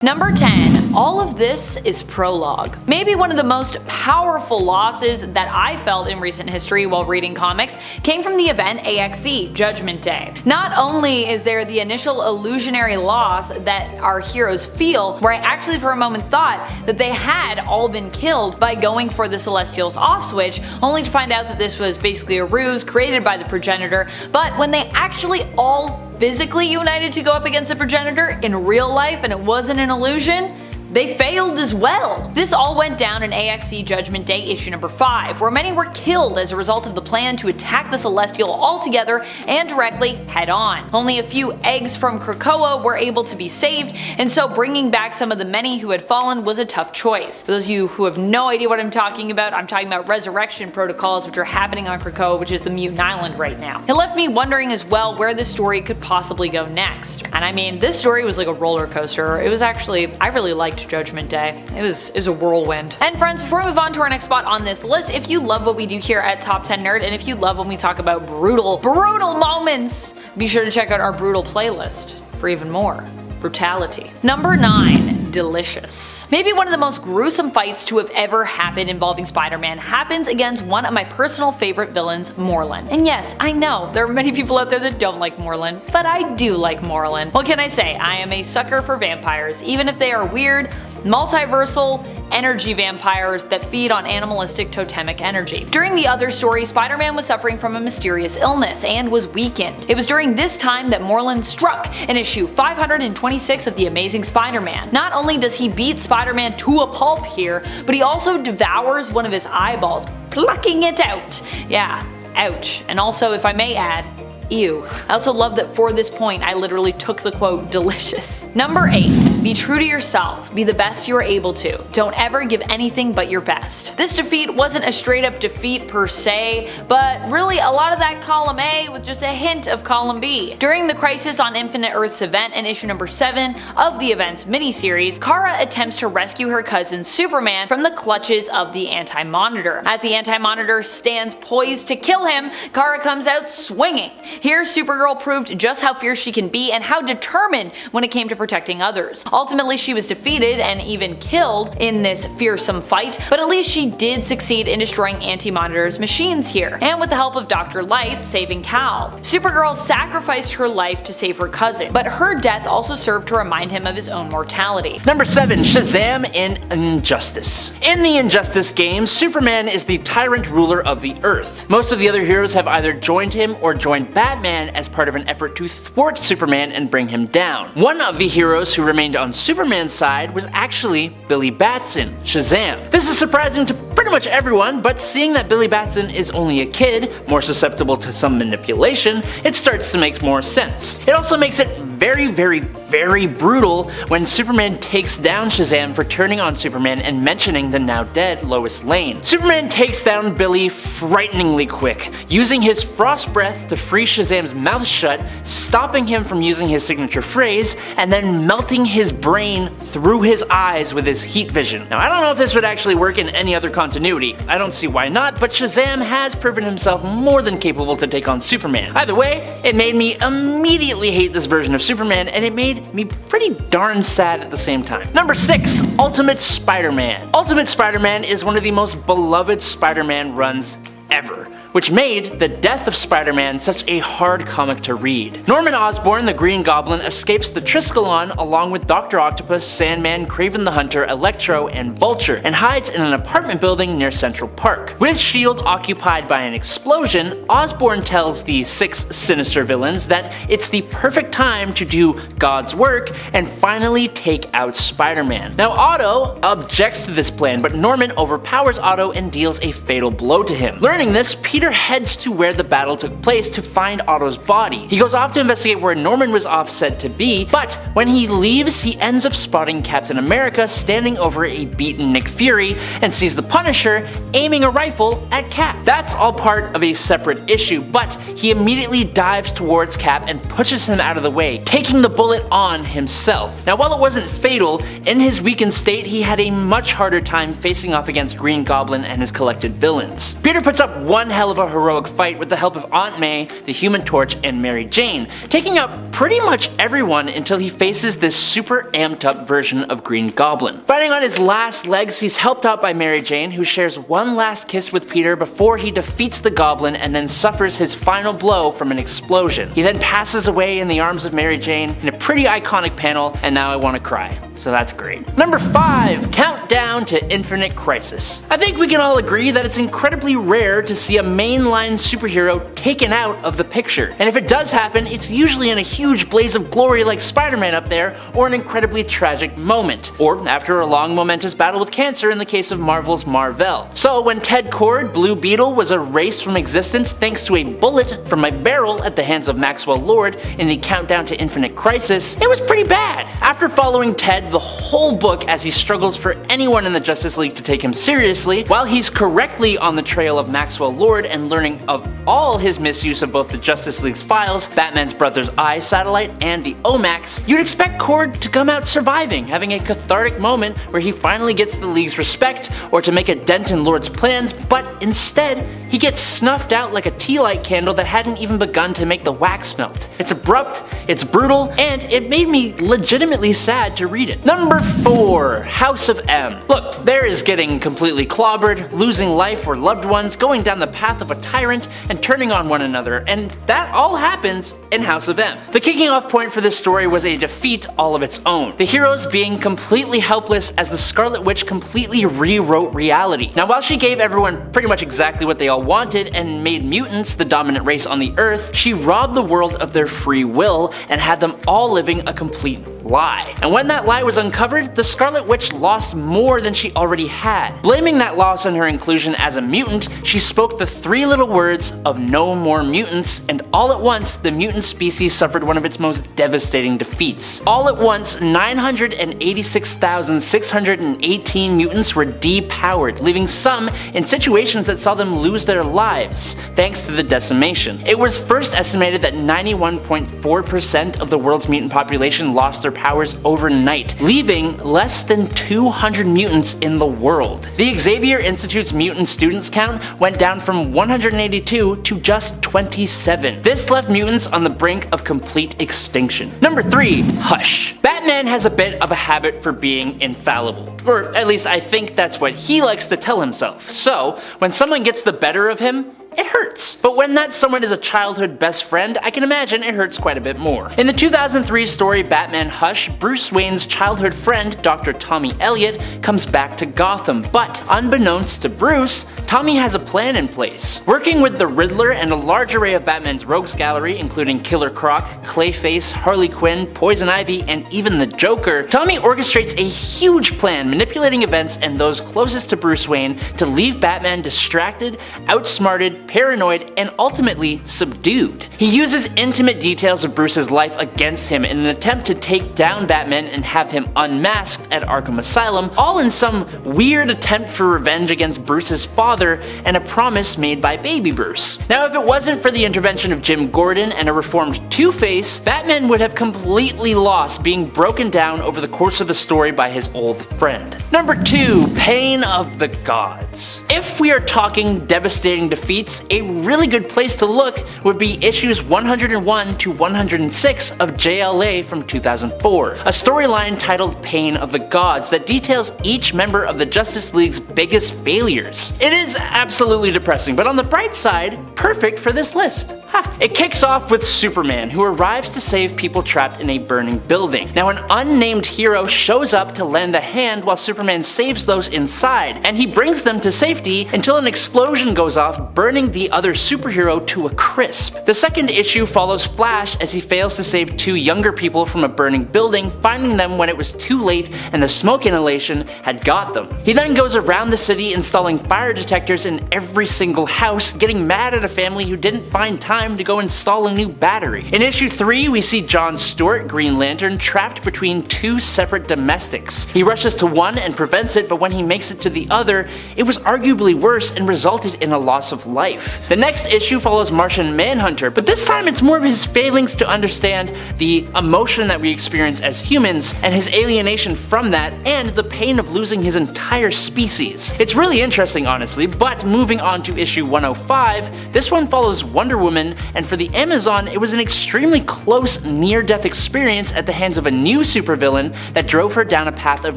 Number 10. All of this is prologue. Maybe one of the most powerful losses that I felt in recent history while reading comics came from the event AXE, Judgment Day. Not only is there the initial illusionary loss that our heroes feel, where I actually for a moment thought that they had all been killed by going for the Celestials off switch, only to find out that this was basically a ruse created by the progenitor, but when they actually all physically united to go up against the progenitor in real life and it wasn't an illusion, they failed as well. This all went down in AXE Judgment Day issue number 5, where many were killed as a result of the plan to attack the Celestial altogether and directly head on. Only a few eggs from Krakoa were able to be saved, and so bringing back some of the many who had fallen was a tough choice. For those of you who have no idea what I'm talking about resurrection protocols which are happening on Krakoa, which is the mutant island right now. It left me wondering as well where this story could possibly go next. And I mean, this story was like a roller coaster. It was actually, I really liked Judgment Day. It was a whirlwind. And friends, before we move on to our next spot on this list, if you love what we do here at Top 10 Nerd, and if you love when we talk about brutal moments, be sure to check out our brutal playlist for even more brutality. Number 9. Delicious. Maybe one of the most gruesome fights to have ever happened involving Spider-Man happens against one of my personal favorite villains, Morlun. And yes, I know, there are many people out there that don't like Morlun, but I do like Morlun. What can I say? I am a sucker for vampires, even if they are weird, multiversal, energy vampires that feed on animalistic totemic energy. During the other story, Spider-Man was suffering from a mysterious illness and was weakened. It was during this time that Morlun struck in issue 526 of The Amazing Spider-Man. Not only does he beat Spider-Man to a pulp here, but he also devours one of his eyeballs, plucking it out. Yeah, ouch. And also, if I may add, ew. I also love that for this point I literally took the quote delicious. Number 8. Be true to yourself. Be the best you are able to. Don't ever give anything but your best. This defeat wasn't a straight up defeat per se, but really a lot of that column A with just a hint of column B. During the Crisis on Infinite Earths event in issue number 7 of the event's miniseries, Kara attempts to rescue her cousin Superman from the clutches of the Anti-Monitor. As the Anti-Monitor stands poised to kill him, Kara comes out swinging. Here, Supergirl proved just how fierce she can be and how determined when it came to protecting others. Ultimately, she was defeated and even killed in this fearsome fight, but at least she did succeed in destroying Anti-Monitor's machines here, and with the help of Dr. Light, saving Cal. Supergirl sacrificed her life to save her cousin, but her death also served to remind him of his own mortality. Number 7. Shazam in Injustice. In the Injustice games, Superman is the tyrant ruler of the Earth. Most of the other heroes have either joined him or joined Batman as part of an effort to thwart Superman and bring him down. One of the heroes who remained on Superman's side was actually Billy Batson, Shazam. This is surprising to pretty much everyone, but seeing that Billy Batson is only a kid, more susceptible to some manipulation, it starts to make more sense. It also makes it very brutal when Superman takes down Shazam for turning on Superman and mentioning the now dead Lois Lane. Superman takes down Billy frighteningly quick, using his frost breath to free Shazam's mouth shut, stopping him from using his signature phrase, and then melting his brain through his eyes with his heat vision. Now I don't know if this would actually work in any other continuity. I don't see why not, but Shazam has proven himself more than capable to take on Superman. Either way, it made me immediately hate this version of Superman, and it made me pretty darn sad at the same time. Number 6. Ultimate Spider-Man. Ultimate Spider-Man is one of the most beloved Spider-Man runs ever, which made the death of Spider-Man such a hard comic to read. Norman Osborn, the Green Goblin, escapes the Triskelion along with Dr. Octopus, Sandman, Kraven the Hunter, Electro, and Vulture, and hides in an apartment building near Central Park. With S.H.I.E.L.D. occupied by an explosion, Osborn tells the 6 Sinister villains that it's the perfect time to do God's work and finally take out Spider-Man. Now Otto objects to this plan, but Norman overpowers Otto and deals a fatal blow to him. Learning this, Peter heads to where the battle took place to find Otto's body. He goes off to investigate where Norman was off said to be, but when he leaves, he ends up spotting Captain America standing over a beaten Nick Fury and sees the Punisher aiming a rifle at Cap. That's all part of a separate issue, but he immediately dives towards Cap and pushes him out of the way, taking the bullet on himself. Now while it wasn't fatal, in his weakened state he had a much harder time facing off against Green Goblin and his collected villains. Peter puts up one hell hell of a heroic fight with the help of Aunt May, the Human Torch, and Mary Jane, taking out pretty much everyone until he faces this super amped up version of Green Goblin. Fighting on his last legs, he's helped out by Mary Jane, who shares one last kiss with Peter before he defeats the Goblin and then suffers his final blow from an explosion. He then passes away in the arms of Mary Jane in a pretty iconic panel, and now I want to cry. So that's great. Number 5, Countdown to Infinite Crisis. I think we can all agree that it's incredibly rare to see a mainline superhero taken out of the picture. And if it does happen, it's usually in a huge blaze of glory like Spider-Man up there, or an incredibly tragic moment, or after a long momentous battle with cancer in the case of Marvel's Marvel. So when Ted Kord, Blue Beetle, was erased from existence thanks to a bullet from a barrel at the hands of Maxwell Lord in the Countdown to Infinite Crisis, it was pretty bad. After following Ted the whole book as he struggles for anyone in the Justice League to take him seriously, while he's correctly on the trail of Maxwell Lord and learning of all his misuse of both the Justice League's files, Batman's Brother's Eye satellite, and the OMAX, you'd expect Kord to come out surviving, having a cathartic moment where he finally gets the League's respect or to make a dent in Lord's plans, but instead, he gets snuffed out like a tea light candle that hadn't even begun to make the wax melt. It's abrupt, it's brutal, and it made me legitimately sad to read it. Number 4, House of M. Look, there is getting completely clobbered, losing life or loved ones, going down the path of a tyrant, and turning on one another, and that all happens in House of M. The kicking off point for this story was a defeat all of its own, the heroes being completely helpless as the Scarlet Witch completely rewrote reality. Now while she gave everyone pretty much exactly what they all wanted and made mutants the dominant race on the Earth, she robbed the world of their free will and had them all living a complete lie. And when that lie was uncovered, the Scarlet Witch lost more than she already had. Blaming that loss on her inclusion as a mutant, she spoke the 3 little words of no more mutants, and all at once, the mutant species suffered one of its most devastating defeats. All at once, 986,618 mutants were depowered, leaving some in situations that saw them lose their lives, thanks to the decimation. It was first estimated that 91.4% of the world's mutant population lost their powers overnight, leaving less than 200 mutants in the world. The Xavier Institute's mutant students count went down from 182 to just 27. This left mutants on the brink of complete extinction. Number 3, Hush. Batman has a bit of a habit for being infallible. Or at least I think that's what he likes to tell himself. So, when someone gets the better of him, it hurts. But when that someone is a childhood best friend, I can imagine it hurts quite a bit more. In the 2003 story Batman Hush, Bruce Wayne's childhood friend, Dr. Tommy Elliot, comes back to Gotham, but unbeknownst to Bruce, Tommy has a plan in place. Working with the Riddler and a large array of Batman's rogues gallery, including Killer Croc, Clayface, Harley Quinn, Poison Ivy, and even the Joker, Tommy orchestrates a huge plan manipulating events and those closest to Bruce Wayne to leave Batman distracted, outsmarted, paranoid, and ultimately subdued. He uses intimate details of Bruce's life against him in an attempt to take down Batman and have him unmasked at Arkham Asylum, all in some weird attempt for revenge against Bruce's father and a promise made by baby Bruce. Now if it wasn't for the intervention of Jim Gordon and a reformed Two-Face, Batman would have completely lost, being broken down over the course of the story by his old friend. Number 2, Pain of the Gods. If we are talking devastating defeats, a really good place to look would be issues 101 to 106 of JLA from 2004, a storyline titled Pain of the Gods that details each member of the Justice League's biggest failures. It is absolutely depressing, but on the bright side, perfect for this list. It kicks off with Superman, who arrives to save people trapped in a burning building. Now an unnamed hero shows up to lend a hand while Superman saves those inside, and he brings them to safety until an explosion goes off, burning the other superhero to a crisp. The second issue follows Flash as he fails to save 2 younger people from a burning building, finding them when it was too late and the smoke inhalation had got them. He then goes around the city installing fire detectors in every single house, getting mad at a family who didn't find time time to go install a new battery. In issue 3, we see John Stewart, Green Lantern, trapped between two separate domestics. He rushes to one and prevents it, but when he makes it to the other, it was arguably worse and resulted in a loss of life. The next issue follows Martian Manhunter, but this time it's more of his failings to understand the emotion that we experience as humans and his alienation from that and the pain of losing his entire species. It's really interesting, honestly, but moving on to issue 105, this one follows Wonder Woman, and for the Amazon, it was an extremely close near-death experience at the hands of a new supervillain that drove her down a path of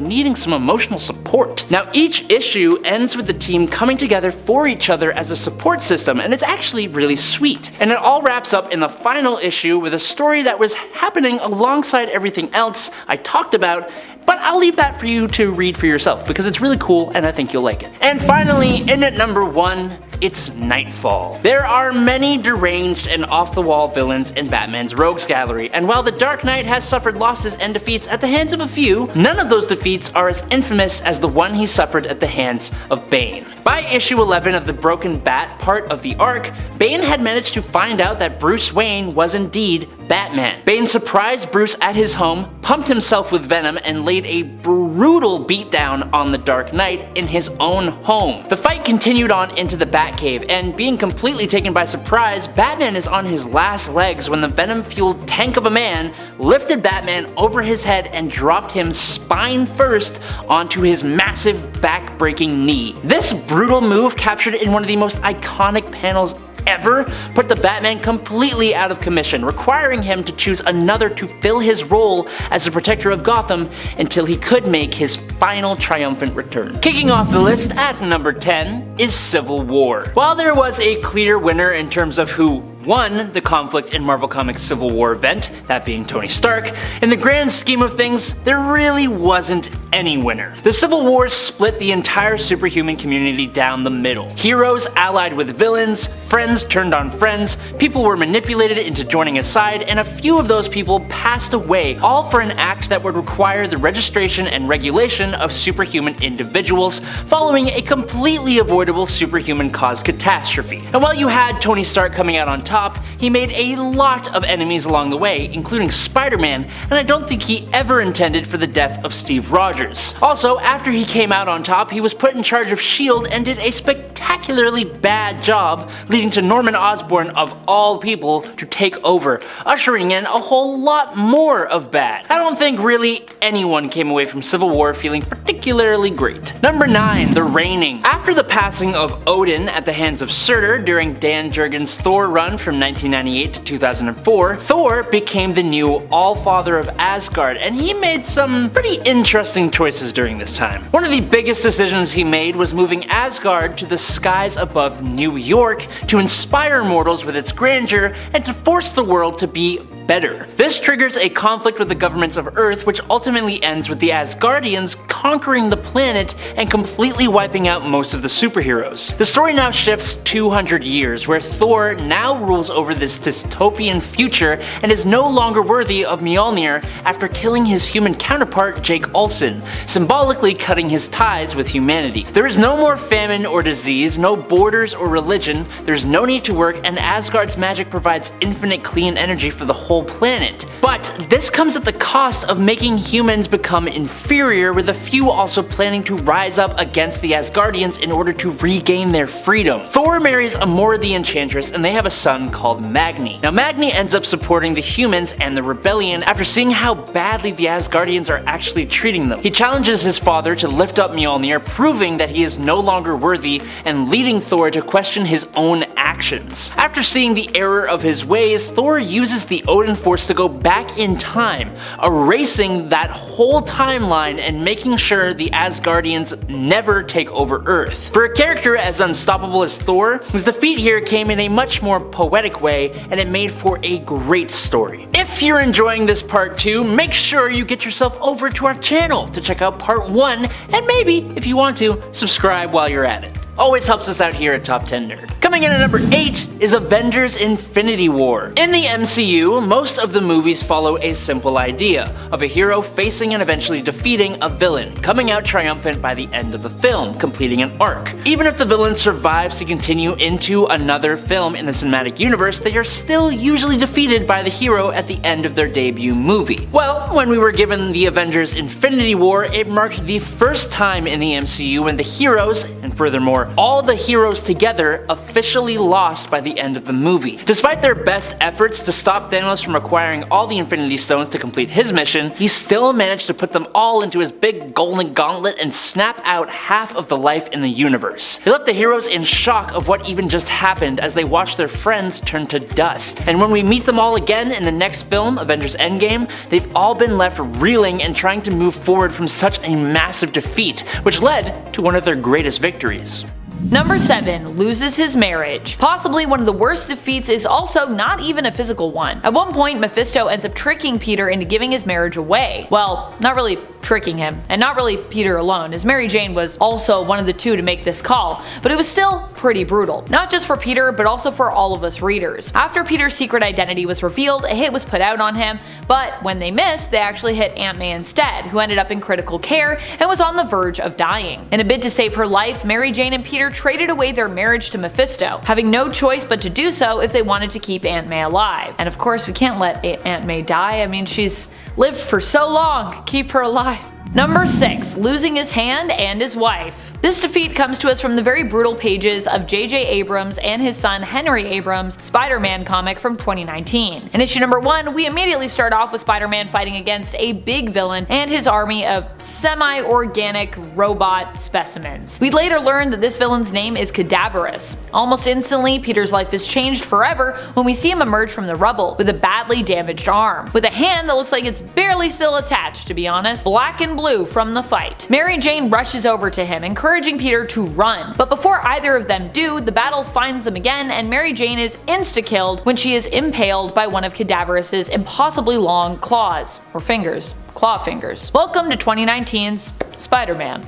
needing some emotional support. Now, each issue ends with the team coming together for each other as a support system, and it's actually really sweet. And it all wraps up in the final issue with a story that was happening alongside everything else I talked about, but I'll leave that for you to read for yourself because it's really cool and I think you'll like it. And finally, in at number 1, it's Nightfall. There are many deranged and off-the-wall villains in Batman's rogues gallery, and while the Dark Knight has suffered losses and defeats at the hands of a few, none of those defeats are as infamous as the one he suffered at the hands of Bane. By issue 11 of the Broken Bat part of the arc, Bane had managed to find out that Bruce Wayne was indeed Batman. Bane surprised Bruce at his home, pumped himself with venom, and laid a brutal beatdown on the Dark Knight in his own home. The fight continued on into the Batcave, and being completely taken by surprise, Batman is on his last legs when the venom-fueled tank of a man lifted Batman over his head and dropped him spine first onto his massive back-breaking knee. This brutal move, captured in one of the most iconic panels ever, put the Batman completely out of commission, requiring him to choose another to fill his role as the protector of Gotham until he could make his final triumphant return. Kicking off the list at number 10 is Civil War. While there was a clear winner in terms of who won the conflict in Marvel Comics Civil War event, that being Tony Stark, in the grand scheme of things, there really wasn't any winner. The Civil War split the entire superhuman community down the middle. Heroes allied with villains, friends turned on friends, people were manipulated into joining a side, and a few of those people passed away, all for an act that would require the registration and regulation of superhuman individuals, following a completely avoidable superhuman-caused catastrophe. And while you had Tony Stark coming out on top, he made a lot of enemies along the way, including Spider-Man, and I don't think he ever intended for the death of Steve Rogers. Also, after he came out on top, he was put in charge of S.H.I.E.L.D. and did a spectacularly bad job, leading to Norman Osborn, of all people, to take over, ushering in a whole lot more of bad. I don't think really anyone came away from Civil War feeling particularly great. Number 9, The Reigning. After the passing of Odin at the hands of Surtur during Dan Jurgens' Thor run from 1998 to 2004, Thor became the new All-Father of Asgard, and he made some pretty interesting choices during this time. One of the biggest decisions he made was moving Asgard to the skies above New York to inspire mortals with its grandeur and to force the world to be better. This triggers a conflict with the governments of Earth, which ultimately ends with the Asgardians conquering the planet and completely wiping out most of the superheroes. The story now shifts 200 years, where Thor now rules over this dystopian future and is no longer worthy of Mjolnir after killing his human counterpart Jake Olsen, symbolically cutting his ties with humanity. There is no more famine or disease, no borders or religion, there's no need to work, and Asgard's magic provides infinite clean energy for the whole planet. But this comes at the cost of making humans become inferior, with a few also planning to rise up against the Asgardians in order to regain their freedom. Thor marries Amora the Enchantress, and they have a son called Magni. Now Magni ends up supporting the humans and the rebellion after seeing how badly the Asgardians are actually treating them. He challenges his father to lift up Mjolnir, proving that he is no longer worthy and leading Thor to question his own actions. After seeing the error of his ways, Thor uses the Odin Force to go back in time, erasing that whole timeline and making sure the Asgardians never take over Earth. For a character as unstoppable as Thor, his defeat here came in a much more poetic way, and it made for a great story. If you're enjoying this part 2, make sure you get yourself over to our channel to check out part 1, and maybe, if you want to, subscribe while you're at it. always helps us out here at Top 10 Nerd. Coming in at number 8 is Avengers Infinity War. In the MCU, most of the movies follow a simple idea of a hero facing and eventually defeating a villain, coming out triumphant by the end of the film, completing an arc. Even if the villain survives to continue into another film in the cinematic universe, they are still usually defeated by the hero at the end of their debut movie. Well, when we were given the Avengers Infinity War, it marked the first time in the MCU when the heroes, and furthermore, all the heroes together, officially lost by the end of the movie. Despite their best efforts to stop Thanos from acquiring all the Infinity Stones to complete his mission, he still managed to put them all into his big golden gauntlet and snap out half of the life in the universe. He left the heroes in shock of what even just happened as they watched their friends turn to dust. And when we meet them all again in the next film, Avengers Endgame, they've all been left reeling and trying to move forward from such a massive defeat, which led to one of their greatest victories. Number 7. Loses his marriage. Possibly one of the worst defeats is also not even a physical one. At one point, Mephisto ends up tricking Peter into giving his marriage away. Well, not really tricking him, and not really Peter alone, as Mary Jane was also one of the two to make this call, but it was still pretty brutal. Not just for Peter, but also for all of us readers. After Peter's secret identity was revealed, a hit was put out on him, but when they missed, they actually hit Aunt May instead, who ended up in critical care and was on the verge of dying. In a bid to save her life, Mary Jane and Peter traded away their marriage to Mephisto, having no choice but to do so if they wanted to keep Aunt May alive. And of course, we can't let Aunt May die. I mean, she's lived for so long. Keep her alive. Number 6. Losing his hand and his wife. This defeat comes to us from the very brutal pages of J.J. Abrams and his son Henry Abrams' Spider-Man comic from 2019. In issue number 1, we immediately start off with Spider-Man fighting against a big villain and his army of semi-organic robot specimens. We later learn that this villain's name is Cadaverous. Almost instantly, Peter's life is changed forever when we see him emerge from the rubble with a badly damaged arm, with a hand that looks like it's barely still attached, to be honest, black and blue from the fight. Mary Jane rushes over to him, encouraging Peter to run. But before either of them do, the battle finds them again, and Mary Jane is insta-killed when she is impaled by one of Cadaverous's impossibly long claws, or fingers. Claw fingers. Welcome to 2019's Spider-Man.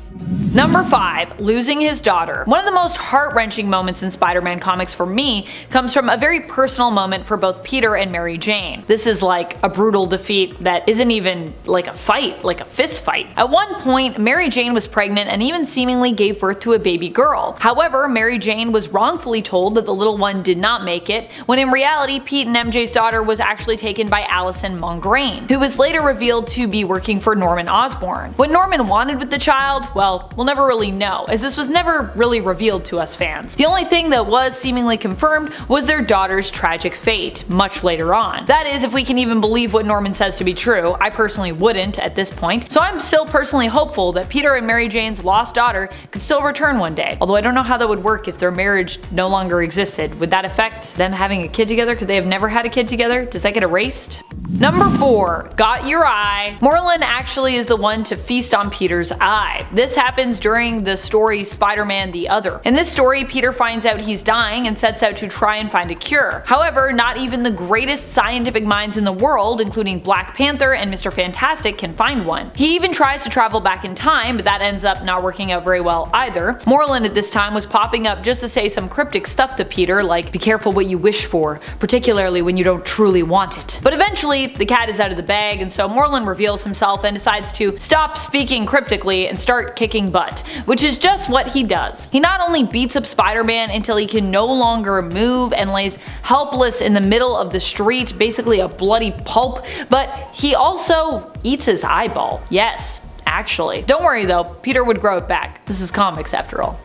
Number 5. Losing his daughter. One of the most heart-wrenching moments in Spider-Man comics for me comes from a very personal moment for both Peter and Mary Jane. This is like a brutal defeat that isn't even like a fight, like a fist fight. At one point, Mary Jane was pregnant and even seemingly gave birth to a baby girl. However, Mary Jane was wrongfully told that the little one did not make it, when in reality, Pete and MJ's daughter was actually taken by Allison Mongrain, who was later revealed to be working for Norman Osborn. What Norman wanted with the child, well, we'll never really know, as this was never really revealed to us fans. The only thing that was seemingly confirmed was their daughter's tragic fate, much later on. That is, if we can even believe what Norman says to be true. I personally wouldn't at this point, so I'm still personally hopeful that Peter and Mary Jane's lost daughter could still return one day. Although I don't know how that would work if their marriage no longer existed. Would that affect them having a kid together? Could they have never had a kid together? Does that get erased? Number 4. Got your eye. Morlun actually is the one to feast on Peter's eye. This happens during the story Spider-Man the Other. In this story, Peter finds out he's dying and sets out to try and find a cure. However, not even the greatest scientific minds in the world, including Black Panther and Mr. Fantastic, can find one. He even tries to travel back in time, but that ends up not working out very well either. Morlun at this time was popping up just to say some cryptic stuff to Peter, like, be careful what you wish for, particularly when you don't truly want it. But eventually, the cat is out of the bag, and so Morlun reveals himself and decides to stop speaking cryptically and start kicking butt, which is just what he does. He not only beats up Spider-Man until he can no longer move and lays helpless in the middle of the street, basically a bloody pulp, but he also eats his eyeball. Yes, actually. Don't worry though, Peter would grow it back. This is comics after all.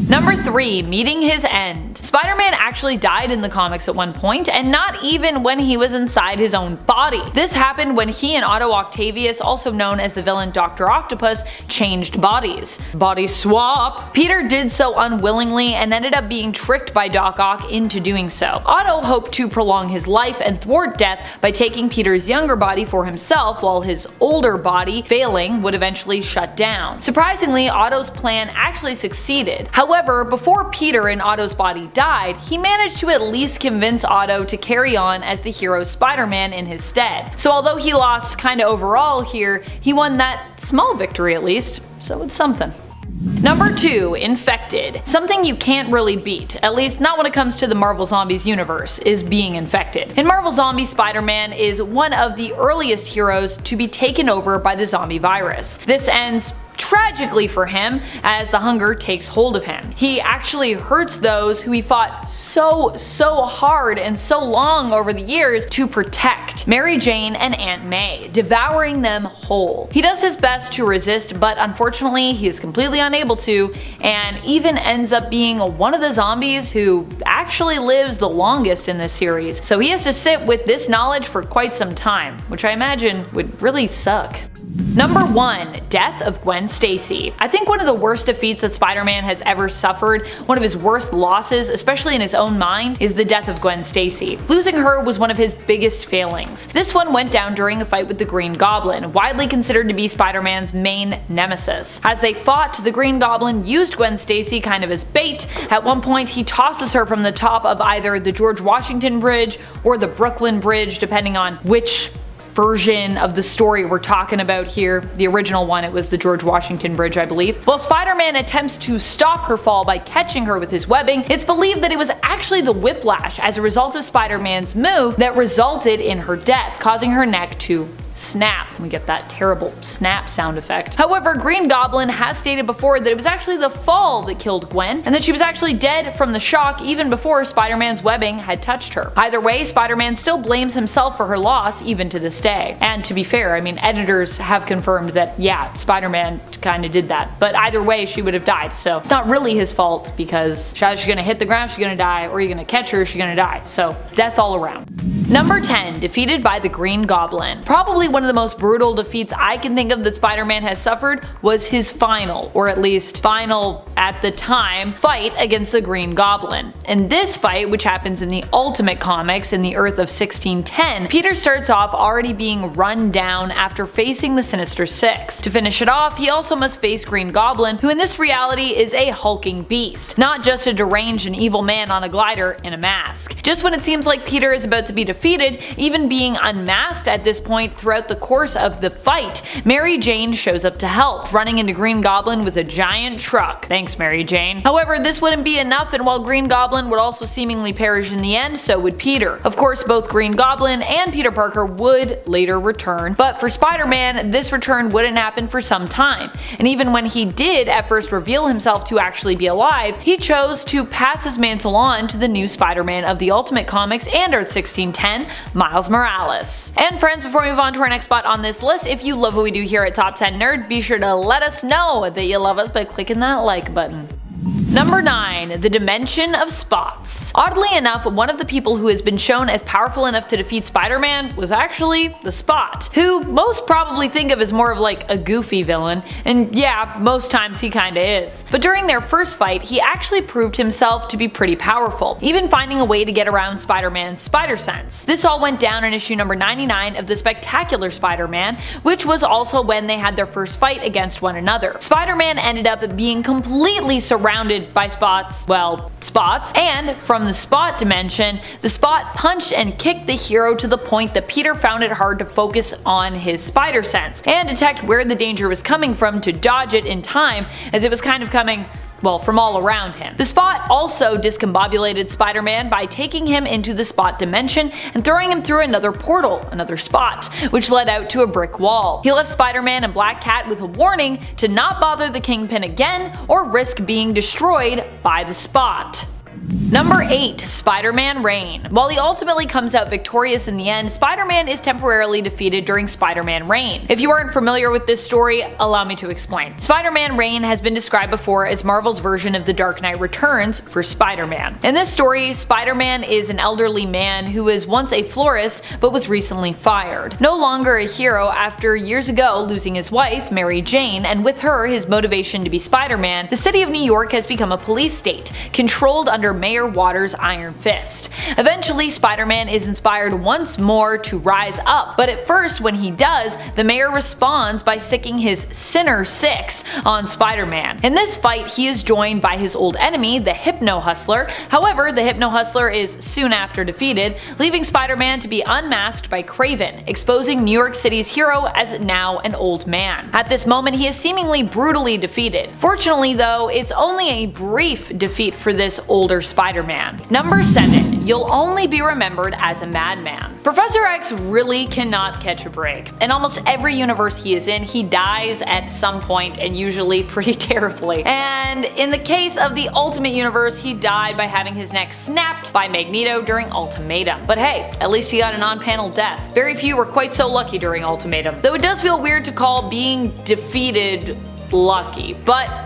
Number 3. Meeting his end. Spider-Man actually died in the comics at one point, and not even when he was inside his own body. This happened when he and Otto Octavius, also known as the villain Dr. Octopus, changed bodies. Body swap! Peter did so unwillingly and ended up being tricked by Doc Ock into doing so. Otto hoped to prolong his life and thwart death by taking Peter's younger body for himself, while his older body, failing, would eventually shut down. Surprisingly, Otto's plan actually succeeded. However, before Peter and Otto's body died, he managed to at least convince Otto to carry on as the hero Spider-Man in his stead. So although he lost kinda overall here, he won that small victory at least, so it's something. Number 2. Infected. Something you can't really beat, at least not when it comes to the Marvel Zombies universe, is being infected. In Marvel Zombies, Spider-Man is one of the earliest heroes to be taken over by the zombie virus. This ends tragically for him as the hunger takes hold of him. He actually hurts those who he fought so hard and so long over the years to protect, Mary Jane and Aunt May, devouring them whole. He does his best to resist, but unfortunately he is completely unable to, and even ends up being one of the zombies who actually lives the longest in this series. So he has to sit with this knowledge for quite some time, which I imagine would really suck. Number 1. Death of Gwen Stacy. I think one of the worst defeats that Spider-Man has ever suffered, one of his worst losses, especially in his own mind, is the death of Gwen Stacy. Losing her was one of his biggest failings. This one went down during a fight with the Green Goblin, widely considered to be Spider-Man's main nemesis. As they fought, the Green Goblin used Gwen Stacy kind of as bait. At one point, he tosses her from the top of either the George Washington Bridge or the Brooklyn Bridge, depending on which version of the story we're talking about here. The original one, it was the George Washington Bridge, I believe. While Spider-Man attempts to stop her fall by catching her with his webbing, it's believed that it was actually the whiplash as a result of Spider-Man's move that resulted in her death, causing her neck to snap. We get that terrible snap sound effect. However, Green Goblin has stated before that it was actually the fall that killed Gwen, and that she was actually dead from the shock even before Spider-Man's webbing had touched her. Either way, Spider-Man still blames himself for her loss even to this day. And to be fair, I mean, editors have confirmed that, yeah, Spider-Man kinda did that. But either way, she would have died, so it's not really his fault, because she's gonna hit the ground, she's gonna die, or you're gonna catch her, she's gonna die. So, death all around. Number 10. Defeated by the Green Goblin. Probably one of the most brutal defeats I can think of that Spider-Man has suffered was his final, or at least final at the time, fight against the Green Goblin. In this fight, which happens in the Ultimate Comics in the Earth of 1610, Peter starts off already being run down after facing the Sinister Six. To finish it off, he also must face Green Goblin, who in this reality is a hulking beast, not just a deranged and evil man on a glider in a mask. Just when it seems like Peter is about to be defeated, even being unmasked at this point throughout the course of the fight, Mary Jane shows up to help, running into Green Goblin with a giant truck. Thanks, Mary Jane. However, this wouldn't be enough, and while Green Goblin would also seemingly perish in the end, so would Peter. Of course, both Green Goblin and Peter Parker would later return, but for Spider-Man, this return wouldn't happen for some time. And even when he did at first reveal himself to actually be alive, he chose to pass his mantle on to the new Spider-Man of the Ultimate Comics and Earth 1610, Miles Morales. And friends, before we move on to our next spot on this list, if you love what we do here at Top 10 Nerd, be sure to let us know that you love us by clicking that like button. Number 9. The Dimension of Spots. Oddly enough, one of the people who has been shown as powerful enough to defeat Spider-Man was actually the Spot, who most probably think of as more of like a goofy villain, and yeah, most times he kinda is. But during their first fight, he actually proved himself to be pretty powerful, even finding a way to get around Spider-Man's spider sense. This all went down in issue number 99 of the Spectacular Spider-Man, which was also when they had their first fight against one another. Spider-Man ended up being completely surrounded by Spots, and from the Spot dimension, the Spot punched and kicked the hero to the point that Peter found it hard to focus on his spider sense and detect where the danger was coming from to dodge it in time, as it was kind of coming, well, from all around him. The Spot also discombobulated Spider-Man by taking him into the Spot dimension and throwing him through another portal, another Spot, which led out to a brick wall. He left Spider-Man and Black Cat with a warning to not bother the Kingpin again or risk being destroyed by the Spot. Number 8. Spider-Man Reign. While he ultimately comes out victorious in the end, Spider-Man is temporarily defeated during Spider-Man Reign. If you aren't familiar with this story, allow me to explain. Spider-Man Reign has been described before as Marvel's version of The Dark Knight Returns for Spider-Man. In this story, Spider-Man is an elderly man who was once a florist but was recently fired. No longer a hero after years ago losing his wife, Mary Jane, and with her his motivation to be Spider-Man, the city of New York has become a police state, controlled under Mayor Waters' Iron Fist. Eventually, Spider-Man is inspired once more to rise up, but at first when he does, the mayor responds by sicking his Sinner 6 on Spider-Man. In this fight, he is joined by his old enemy, the Hypno Hustler. However, the Hypno Hustler is soon after defeated, leaving Spider-Man to be unmasked by Kraven, exposing New York City's hero as now an old man. At this moment, he is seemingly brutally defeated. Fortunately though, it's only a brief defeat for this older Spider-Man. Number 7. You'll only be remembered as a madman. Professor X really cannot catch a break. In almost every universe he is in, he dies at some point, and usually pretty terribly. And in the case of the Ultimate Universe, he died by having his neck snapped by Magneto during Ultimatum. But hey, at least he got an on-panel death. Very few were quite so lucky during Ultimatum, though it does feel weird to call being defeated lucky, but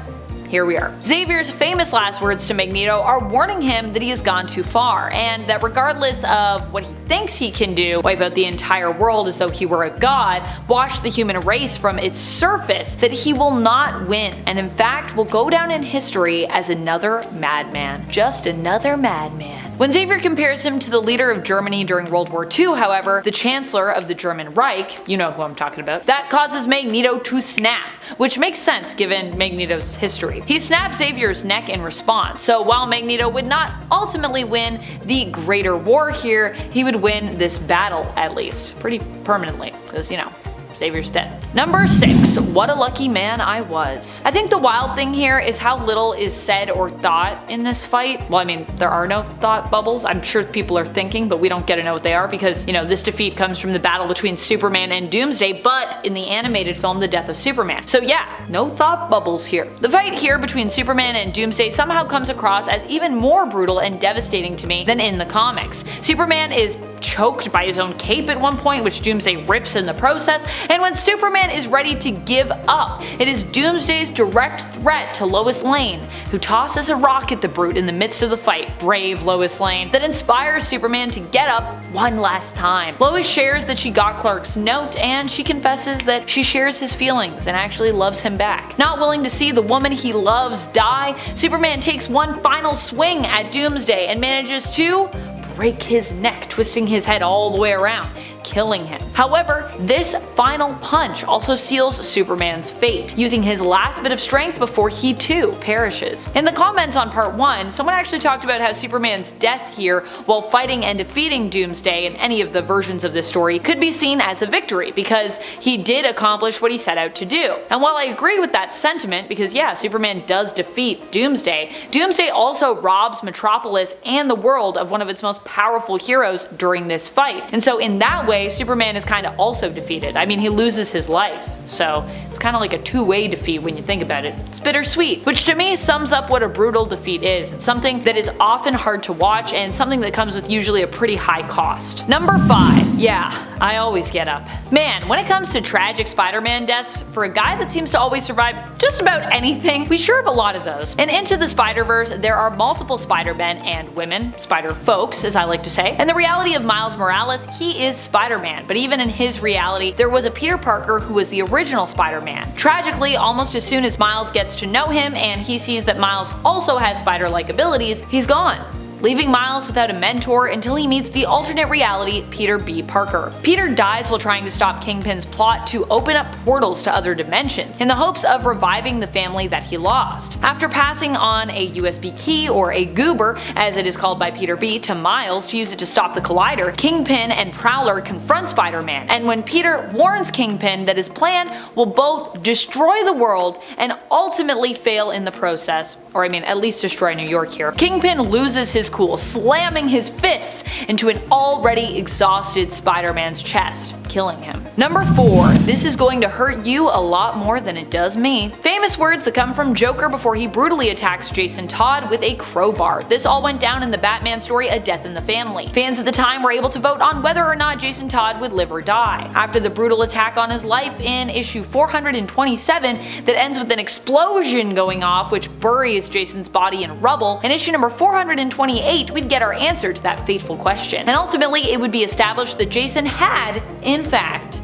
here we are. Xavier's famous last words to Magneto are warning him that he has gone too far, and that regardless of what he thinks he can do, wipe out the entire world as though he were a god, wash the human race from its surface, that he will not win, and in fact will go down in history as another madman. Just another madman. When Xavier compares him to the leader of Germany during World War II, however, the Chancellor of the German Reich, you know who I'm talking about, that causes Magneto to snap, which makes sense given Magneto's history. He snaps Xavier's neck in response, so while Magneto would not ultimately win the greater war here, he would win this battle at least, pretty permanently, because you know, Xavier's dead. Number 6. What a lucky man I was. I think the wild thing here is how little is said or thought in this fight. Well, I mean, there are no thought bubbles. I'm sure people are thinking, but we don't get to know what they are because, you know, this defeat comes from the battle between Superman and Doomsday, but in the animated film, The Death of Superman. So yeah, no thought bubbles here. The fight here between Superman and Doomsday somehow comes across as even more brutal and devastating to me than in the comics. Superman is choked by his own cape at one point, which Doomsday rips in the process, and when Superman is ready to give up, it is Doomsday's direct threat to Lois Lane, who tosses a rock at the Brute in the midst of the fight, brave Lois Lane, that inspires Superman to get up one last time. Lois shares that she got Clark's note, and she confesses that she shares his feelings and actually loves him back. Not willing to see the woman he loves die, Superman takes one final swing at Doomsday and manages to break his neck, twisting his head all the way around, killing him. However, this final punch also seals Superman's fate, using his last bit of strength before he too perishes. In the comments on part 1, someone actually talked about how Superman's death here while fighting and defeating Doomsday in any of the versions of this story could be seen as a victory because he did accomplish what he set out to do. And while I agree with that sentiment, because yeah, Superman does defeat Doomsday, Doomsday also robs Metropolis and the world of one of its most powerful heroes during this fight. And so in that way, Superman is kind of also defeated. I mean, he loses his life, so it's kind of like a two-way defeat when you think about it. It's bittersweet, which to me sums up what a brutal defeat is. It's something that is often hard to watch and something that comes with usually a pretty high cost. Number 5. Yeah, I always get up. Man, when it comes to tragic Spider-Man deaths, for a guy that seems to always survive just about anything, we sure have a lot of those. And Into the Spider-Verse, there are multiple Spider-Men and women, Spider-Folks as I like to say, and the reality of Miles Morales, he is Spider-Man, but even in his reality, there was a Peter Parker who was the original Spider-Man. Tragically, almost as soon as Miles gets to know him and he sees that Miles also has spider-like abilities, he's gone, leaving Miles without a mentor until he meets the alternate reality Peter B. Parker. Peter dies while trying to stop Kingpin's plot to open up portals to other dimensions, in the hopes of reviving the family that he lost. After passing on a USB key, or a goober, as it is called by Peter B, to Miles to use it to stop the collider, Kingpin and Prowler confront Spider-Man, and when Peter warns Kingpin that his plan will both destroy the world and ultimately fail in the process, or I mean at least destroy New York here, Kingpin loses his cool, slamming his fists into an already exhausted Spider-Man's chest, killing him. Number 4. This is going to hurt you a lot more than it does me. Famous words that come from Joker before he brutally attacks Jason Todd with a crowbar. This all went down in the Batman story A Death in the Family. Fans at the time were able to vote on whether or not Jason Todd would live or die. After the brutal attack on his life in issue 427 that ends with an explosion going off which buries Jason's body in rubble, in issue number 428 we'd get our answer to that fateful question. And ultimately it would be established that Jason had, in fact,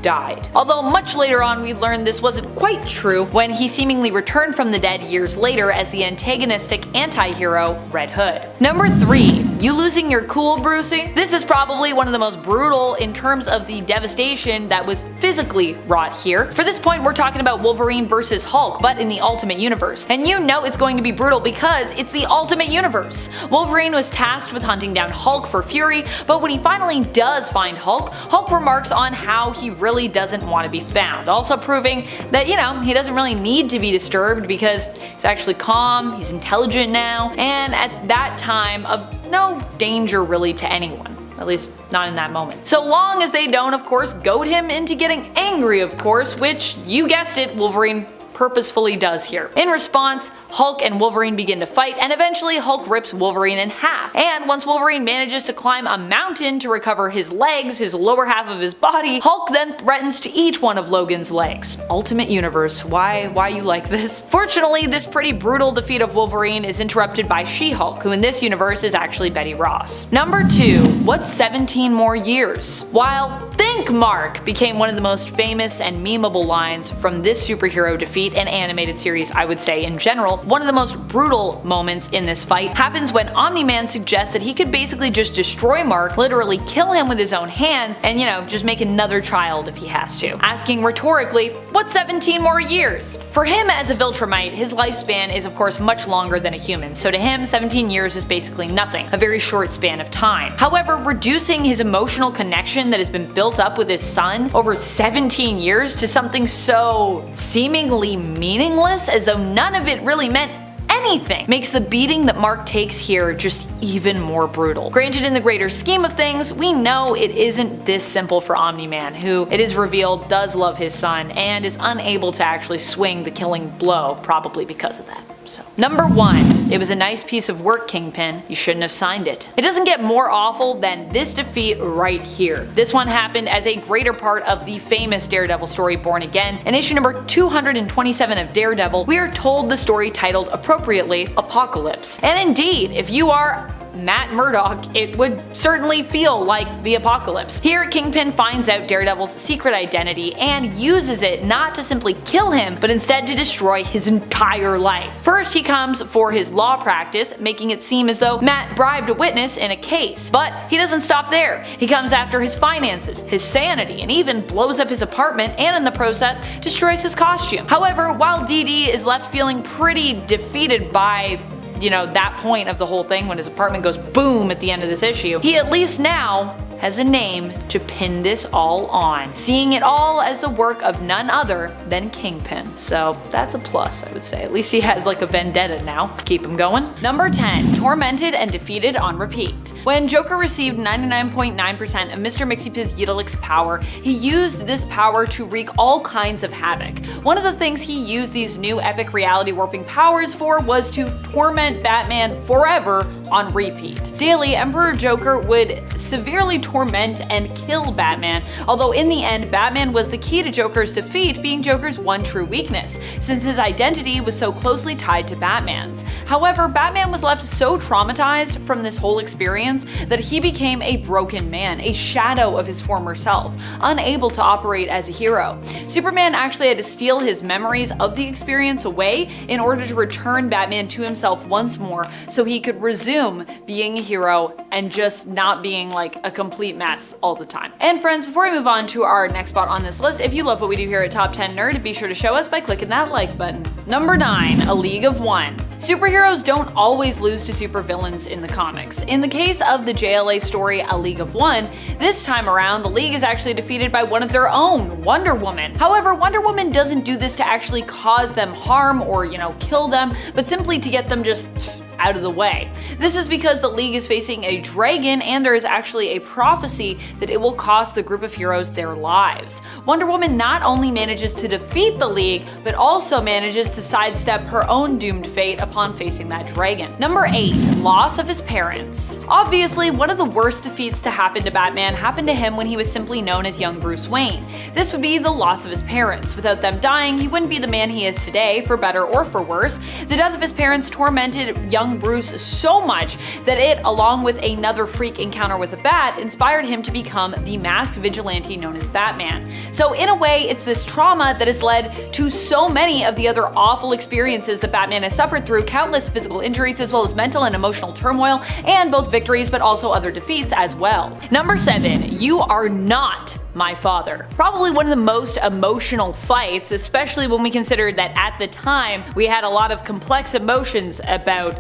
died. Although much later on we learned this wasn't quite true when he seemingly returned from the dead years later as the antagonistic anti-hero Red Hood. Number 3. You losing your cool, Brucey? This is probably one of the most brutal in terms of the devastation that was physically wrought here. For this point we're talking about Wolverine versus Hulk, but in the Ultimate Universe. And you know it's going to be brutal because it's the Ultimate Universe. Wolverine was tasked with hunting down Hulk for fury, but when he finally does find Hulk, Hulk remarks on how he really doesn't want to be found, also proving that, you know, he doesn't really need to be disturbed because he's actually calm, he's intelligent now, and at that time of no danger really to anyone. At least not in that moment. So long as they don't, of course, goad him into getting angry, of course, which, you guessed it, Wolverine purposefully does here. In response, Hulk and Wolverine begin to fight, and eventually Hulk rips Wolverine in half. And once Wolverine manages to climb a mountain to recover his legs, his lower half of his body, Hulk then threatens to eat one of Logan's legs. Ultimate Universe, why you like this? Fortunately, this pretty brutal defeat of Wolverine is interrupted by She-Hulk, who in this universe is actually Betty Ross. Number 2. What's 17 more years? While "Think, Mark" became one of the most famous and memeable lines from this superhero defeat and animated series, I would say in general, one of the most brutal moments in this fight happens when Omni-Man suggests that he could basically just destroy Mark, literally kill him with his own hands, and, you know, just make another child if he has to. Asking rhetorically, what's 17 more years? For him as a Viltrumite, his lifespan is of course much longer than a human, so to him 17 years is basically nothing, a very short span of time. However, reducing his emotional connection that has been built up with his son over 17 years to something so seemingly meaningless, as though none of it really meant anything, makes the beating that Mark takes here just even more brutal. Granted, in the greater scheme of things, we know it isn't this simple for Omni-Man, who, it is revealed, does love his son and is unable to actually swing the killing blow, probably because of that. So, number 1. It was a nice piece of work, Kingpin. You shouldn't have signed it. It doesn't get more awful than this defeat right here. This one happened as a greater part of the famous Daredevil story Born Again. In issue number 227 of Daredevil, we are told the story titled appropriately Apocalypse. And indeed, if you are Matt Murdock, it would certainly feel like the apocalypse. Here, Kingpin finds out Daredevil's secret identity and uses it not to simply kill him, but instead to destroy his entire life. First, he comes for his law practice, making it seem as though Matt bribed a witness in a case. But he doesn't stop there. He comes after his finances, his sanity, and even blows up his apartment, and in the process, destroys his costume. However, while DD is left feeling pretty defeated by, you know, that point of the whole thing when his apartment goes boom at the end of this issue, he at least now has a name to pin this all on, seeing it all as the work of none other than Kingpin. So that's a plus, I would say. At least he has like a vendetta now. Keep him going. Number 10. Tormented and defeated on repeat. When Joker received 99.9% of Mr. Mxyzptlk's power, he used this power to wreak all kinds of havoc. One of the things he used these new epic reality warping powers for was to torment Batman forever on repeat. Daily, Emperor Joker would severely torment and kill Batman, although in the end Batman was the key to Joker's defeat, being Joker's one true weakness, since his identity was so closely tied to Batman's. However, Batman was left so traumatized from this whole experience that he became a broken man, a shadow of his former self, unable to operate as a hero. Superman actually had to steal his memories of the experience away in order to return Batman to himself once more so he could resume being a hero and just not being like a complete mess all the time. And friends, before we move on to our next spot on this list, if you love what we do here at Top 10 Nerd, be sure to show us by clicking that like button. Number 9. A League of One. Superheroes don't always lose to supervillains in the comics. In the case of the JLA story A League of One, this time around the League is actually defeated by one of their own, Wonder Woman. However, Wonder Woman doesn't do this to actually cause them harm or, you know, kill them, but simply to get them just out of the way. This is because the League is facing a dragon and there is actually a prophecy that it will cost the group of heroes their lives. Wonder Woman not only manages to defeat the League, but also manages to sidestep her own doomed fate upon facing that dragon. Number 8. Loss of his parents. Obviously, one of the worst defeats to happen to Batman happened to him when he was simply known as young Bruce Wayne. This would be the loss of his parents. Without them dying, he wouldn't be the man he is today, for better or for worse. The death of his parents tormented young young Bruce so much that it, along with another freak encounter with a bat, inspired him to become the masked vigilante known as Batman. So in a way, it's this trauma that has led to so many of the other awful experiences that Batman has suffered through, countless physical injuries as well as mental and emotional turmoil, and both victories but also other defeats as well. Number 7. You Are Not My Father. Probably one of the most emotional fights, especially when we consider that at the time we had a lot of complex emotions about,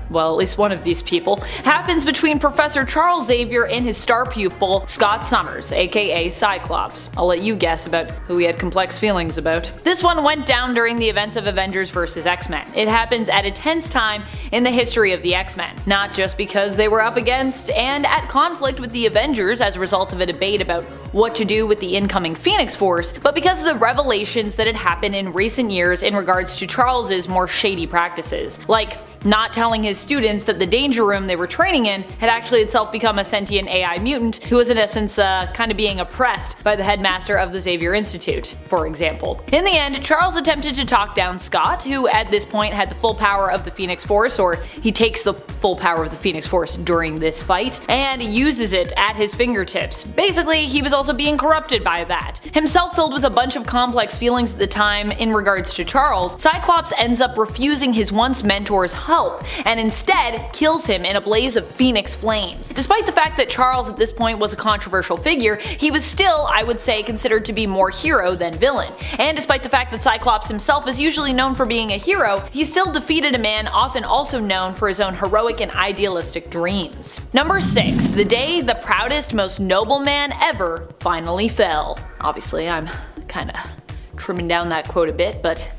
well, at least one of these people, happens between Professor Charles Xavier and his star pupil, Scott Summers, aka Cyclops. I'll let you guess about who he had complex feelings about. This one went down during the events of Avengers vs. X-Men. It happens at a tense time in the history of the X-Men, not just because they were up against and at conflict with the Avengers as a result of a debate about what to do with the incoming Phoenix Force, but because of the revelations that had happened in recent years in regards to Charles's more shady practices, like not telling his students that the danger room they were training in had actually itself become a sentient AI mutant who was in essence kind of being oppressed by the headmaster of the Xavier Institute, for example. In the end, Charles attempted to talk down Scott, who at this point had the full power of the Phoenix Force, or he takes the full power of the Phoenix Force during this fight, and uses it at his fingertips. Basically, he was also being corrupted by that. Himself filled with a bunch of complex feelings at the time in regards to Charles, Cyclops ends up refusing his once mentor's help, and instead kills him in a blaze of phoenix flames. Despite the fact that Charles at this point was a controversial figure, he was still, I would say, considered to be more hero than villain. And despite the fact that Cyclops himself is usually known for being a hero, he still defeated a man often also known for his own heroic and idealistic dreams. Number 6. The day the proudest, most noble man ever finally fell. Obviously, I'm kinda trimming down that quote a bit, but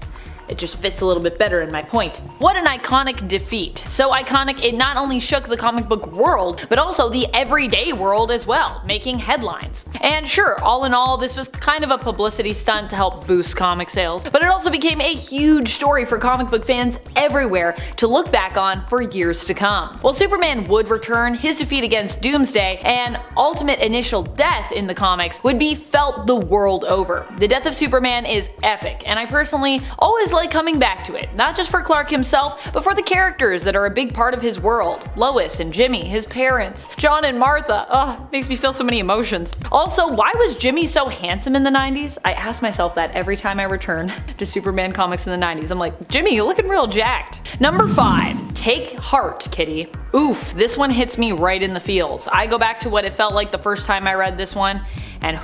it just fits a little bit better in my point. What an iconic defeat. So iconic it not only shook the comic book world, but also the everyday world as well, making headlines. And sure, all in all, this was kind of a publicity stunt to help boost comic sales, but it also became a huge story for comic book fans everywhere to look back on for years to come. While Superman would return, his defeat against Doomsday and ultimate initial death in the comics would be felt the world over. The death of Superman is epic, and I personally always like coming back to it, not just for Clark himself, but for the characters that are a big part of his world. Lois and Jimmy, his parents, John and Martha, makes me feel so many emotions. Also, why was Jimmy so handsome in the 90s? I ask myself that every time I return to Superman comics in the 90s. I'm like, Jimmy, you're looking real jacked. Number 5. Take heart, Kitty. Oof, this one hits me right in the feels. I go back to what it felt like the first time I read this one, and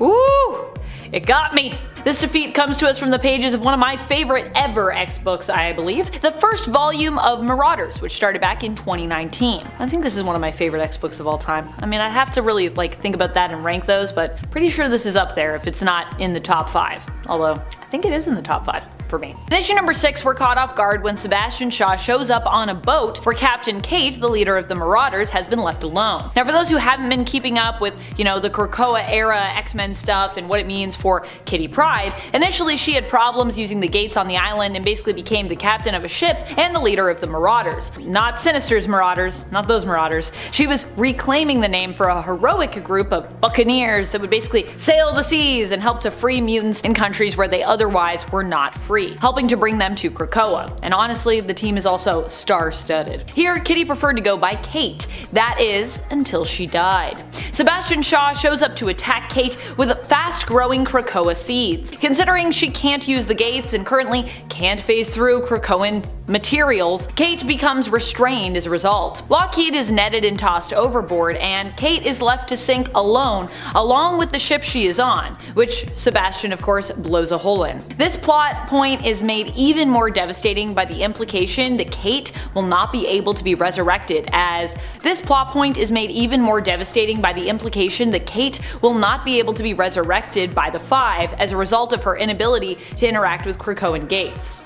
whoo, it got me. This defeat comes to us from the pages of one of my favorite ever X-books, I believe, the first volume of Marauders, which started back in 2019. I think this is one of my favorite X-books of all time. I mean, I'd have to really think about that and rank those, but pretty sure this is up there if it's not in the top 5. Although, I think it is in the top 5. For me. In issue number 6, we're caught off guard when Sebastian Shaw shows up on a boat where Captain Kate, the leader of the Marauders, has been left alone. Now for those who haven't been keeping up with, the Krakoa era X-Men stuff and what it means for Kitty Pryde, initially she had problems using the gates on the island and basically became the captain of a ship and the leader of the Marauders. Not Sinister's Marauders, not those Marauders. She was reclaiming the name for a heroic group of buccaneers that would basically sail the seas and help to free mutants in countries where they otherwise were not free, helping to bring them to Krakoa. And honestly, the team is also star-studded. Here, Kitty preferred to go by Kate. That is, until she died. Sebastian Shaw shows up to attack Kate with fast-growing Krakoa seeds. Considering she can't use the gates and currently can't phase through Krakoan materials, Kate becomes restrained as a result. Lockheed is netted and tossed overboard, and Kate is left to sink alone, along with the ship she is on, which Sebastian of course blows a hole in. This plot point is made even more devastating by the implication that Kate will not be able to be resurrected, as this plot point is made even more devastating by the implication that Kate will not be able to be resurrected by the Five as a result of her inability to interact with Krakoan gates.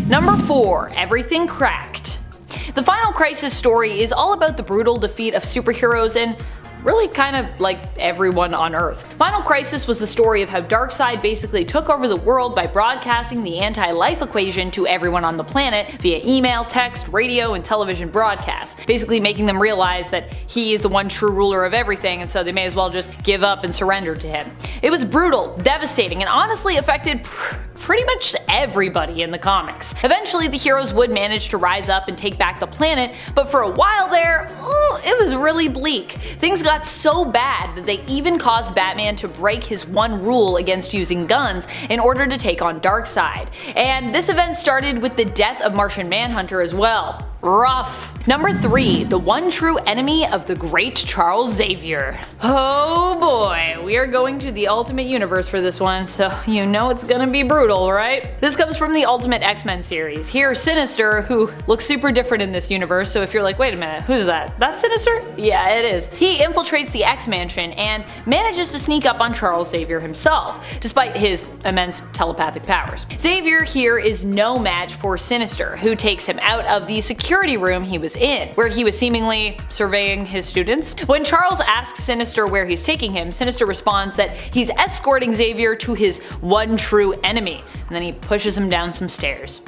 Number 4. Everything Cracked. The Final Crisis story is all about the brutal defeat of superheroes and really kind of like everyone on Earth. Final Crisis was the story of how Darkseid basically took over the world by broadcasting the anti-life equation to everyone on the planet via email, text, radio, and television broadcasts, basically making them realize that he is the one true ruler of everything, and so they may as well just give up and surrender to him. It was brutal, devastating, and honestly affected pretty much everybody in the comics. Eventually the heroes would manage to rise up and take back the planet, but for a while there, it was really bleak. Things got so bad that they even caused Batman to break his one rule against using guns in order to take on Darkseid. And this event started with the death of Martian Manhunter as well. Rough. Number 3. The one true enemy of the great Charles Xavier. Oh boy, we are going to the Ultimate Universe for this one, so you know it's gonna be brutal, right? This comes from the Ultimate X-Men series. Here, Sinister, who looks super different in this universe, so if you're like, wait a minute, who's that? That's Sinister? Yeah, it is. He infiltrates the X-Mansion and manages to sneak up on Charles Xavier himself, despite his immense telepathic powers. Xavier here is no match for Sinister, who takes him out of the security room he was in, where he was seemingly surveying his students. When Charles asks Sinister where he's taking him, Sinister responds that he's escorting Xavier to his one true enemy, and then he pushes him down some stairs.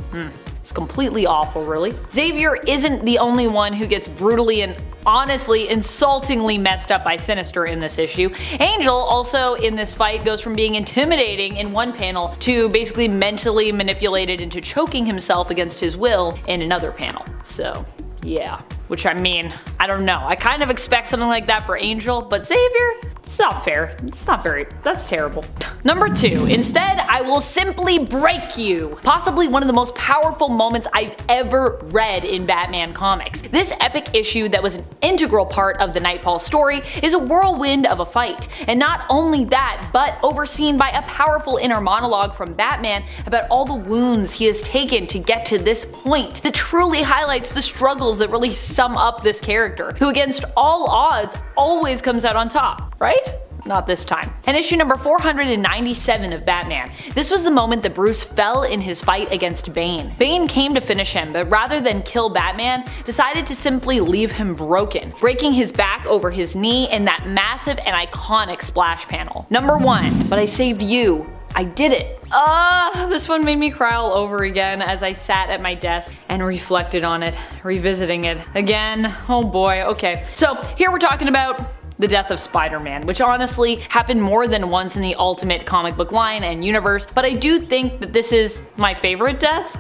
It's completely awful, really. Xavier isn't the only one who gets brutally and honestly insultingly messed up by Sinister in this issue. Angel also in this fight goes from being intimidating in one panel to basically mentally manipulated into choking himself against his will in another panel. So yeah, which I mean, I don't know. I kind of expect something like that for Angel, but Xavier? It's not fair. It's not very, that's terrible. Number 2. Instead, I will simply break you. Possibly one of the most powerful moments I've ever read in Batman comics. This epic issue that was an integral part of the Nightfall story is a whirlwind of a fight. And not only that, but overseen by a powerful inner monologue from Batman about all the wounds he has taken to get to this point that truly highlights the struggles that really sum up this character, who against all odds always comes out on top, right? Not this time. In issue number 497 of Batman, this was the moment that Bruce fell in his fight against Bane. Bane came to finish him, but rather than kill Batman, decided to simply leave him broken, breaking his back over his knee in that massive and iconic splash panel. Number 1. But I saved you. I did it. This one made me cry all over again as I sat at my desk and reflected on it, revisiting it again. Oh boy, okay. So here we're talking about the death of Spider-Man, which honestly happened more than once in the Ultimate comic book line and universe, but I do think that this is my favorite death.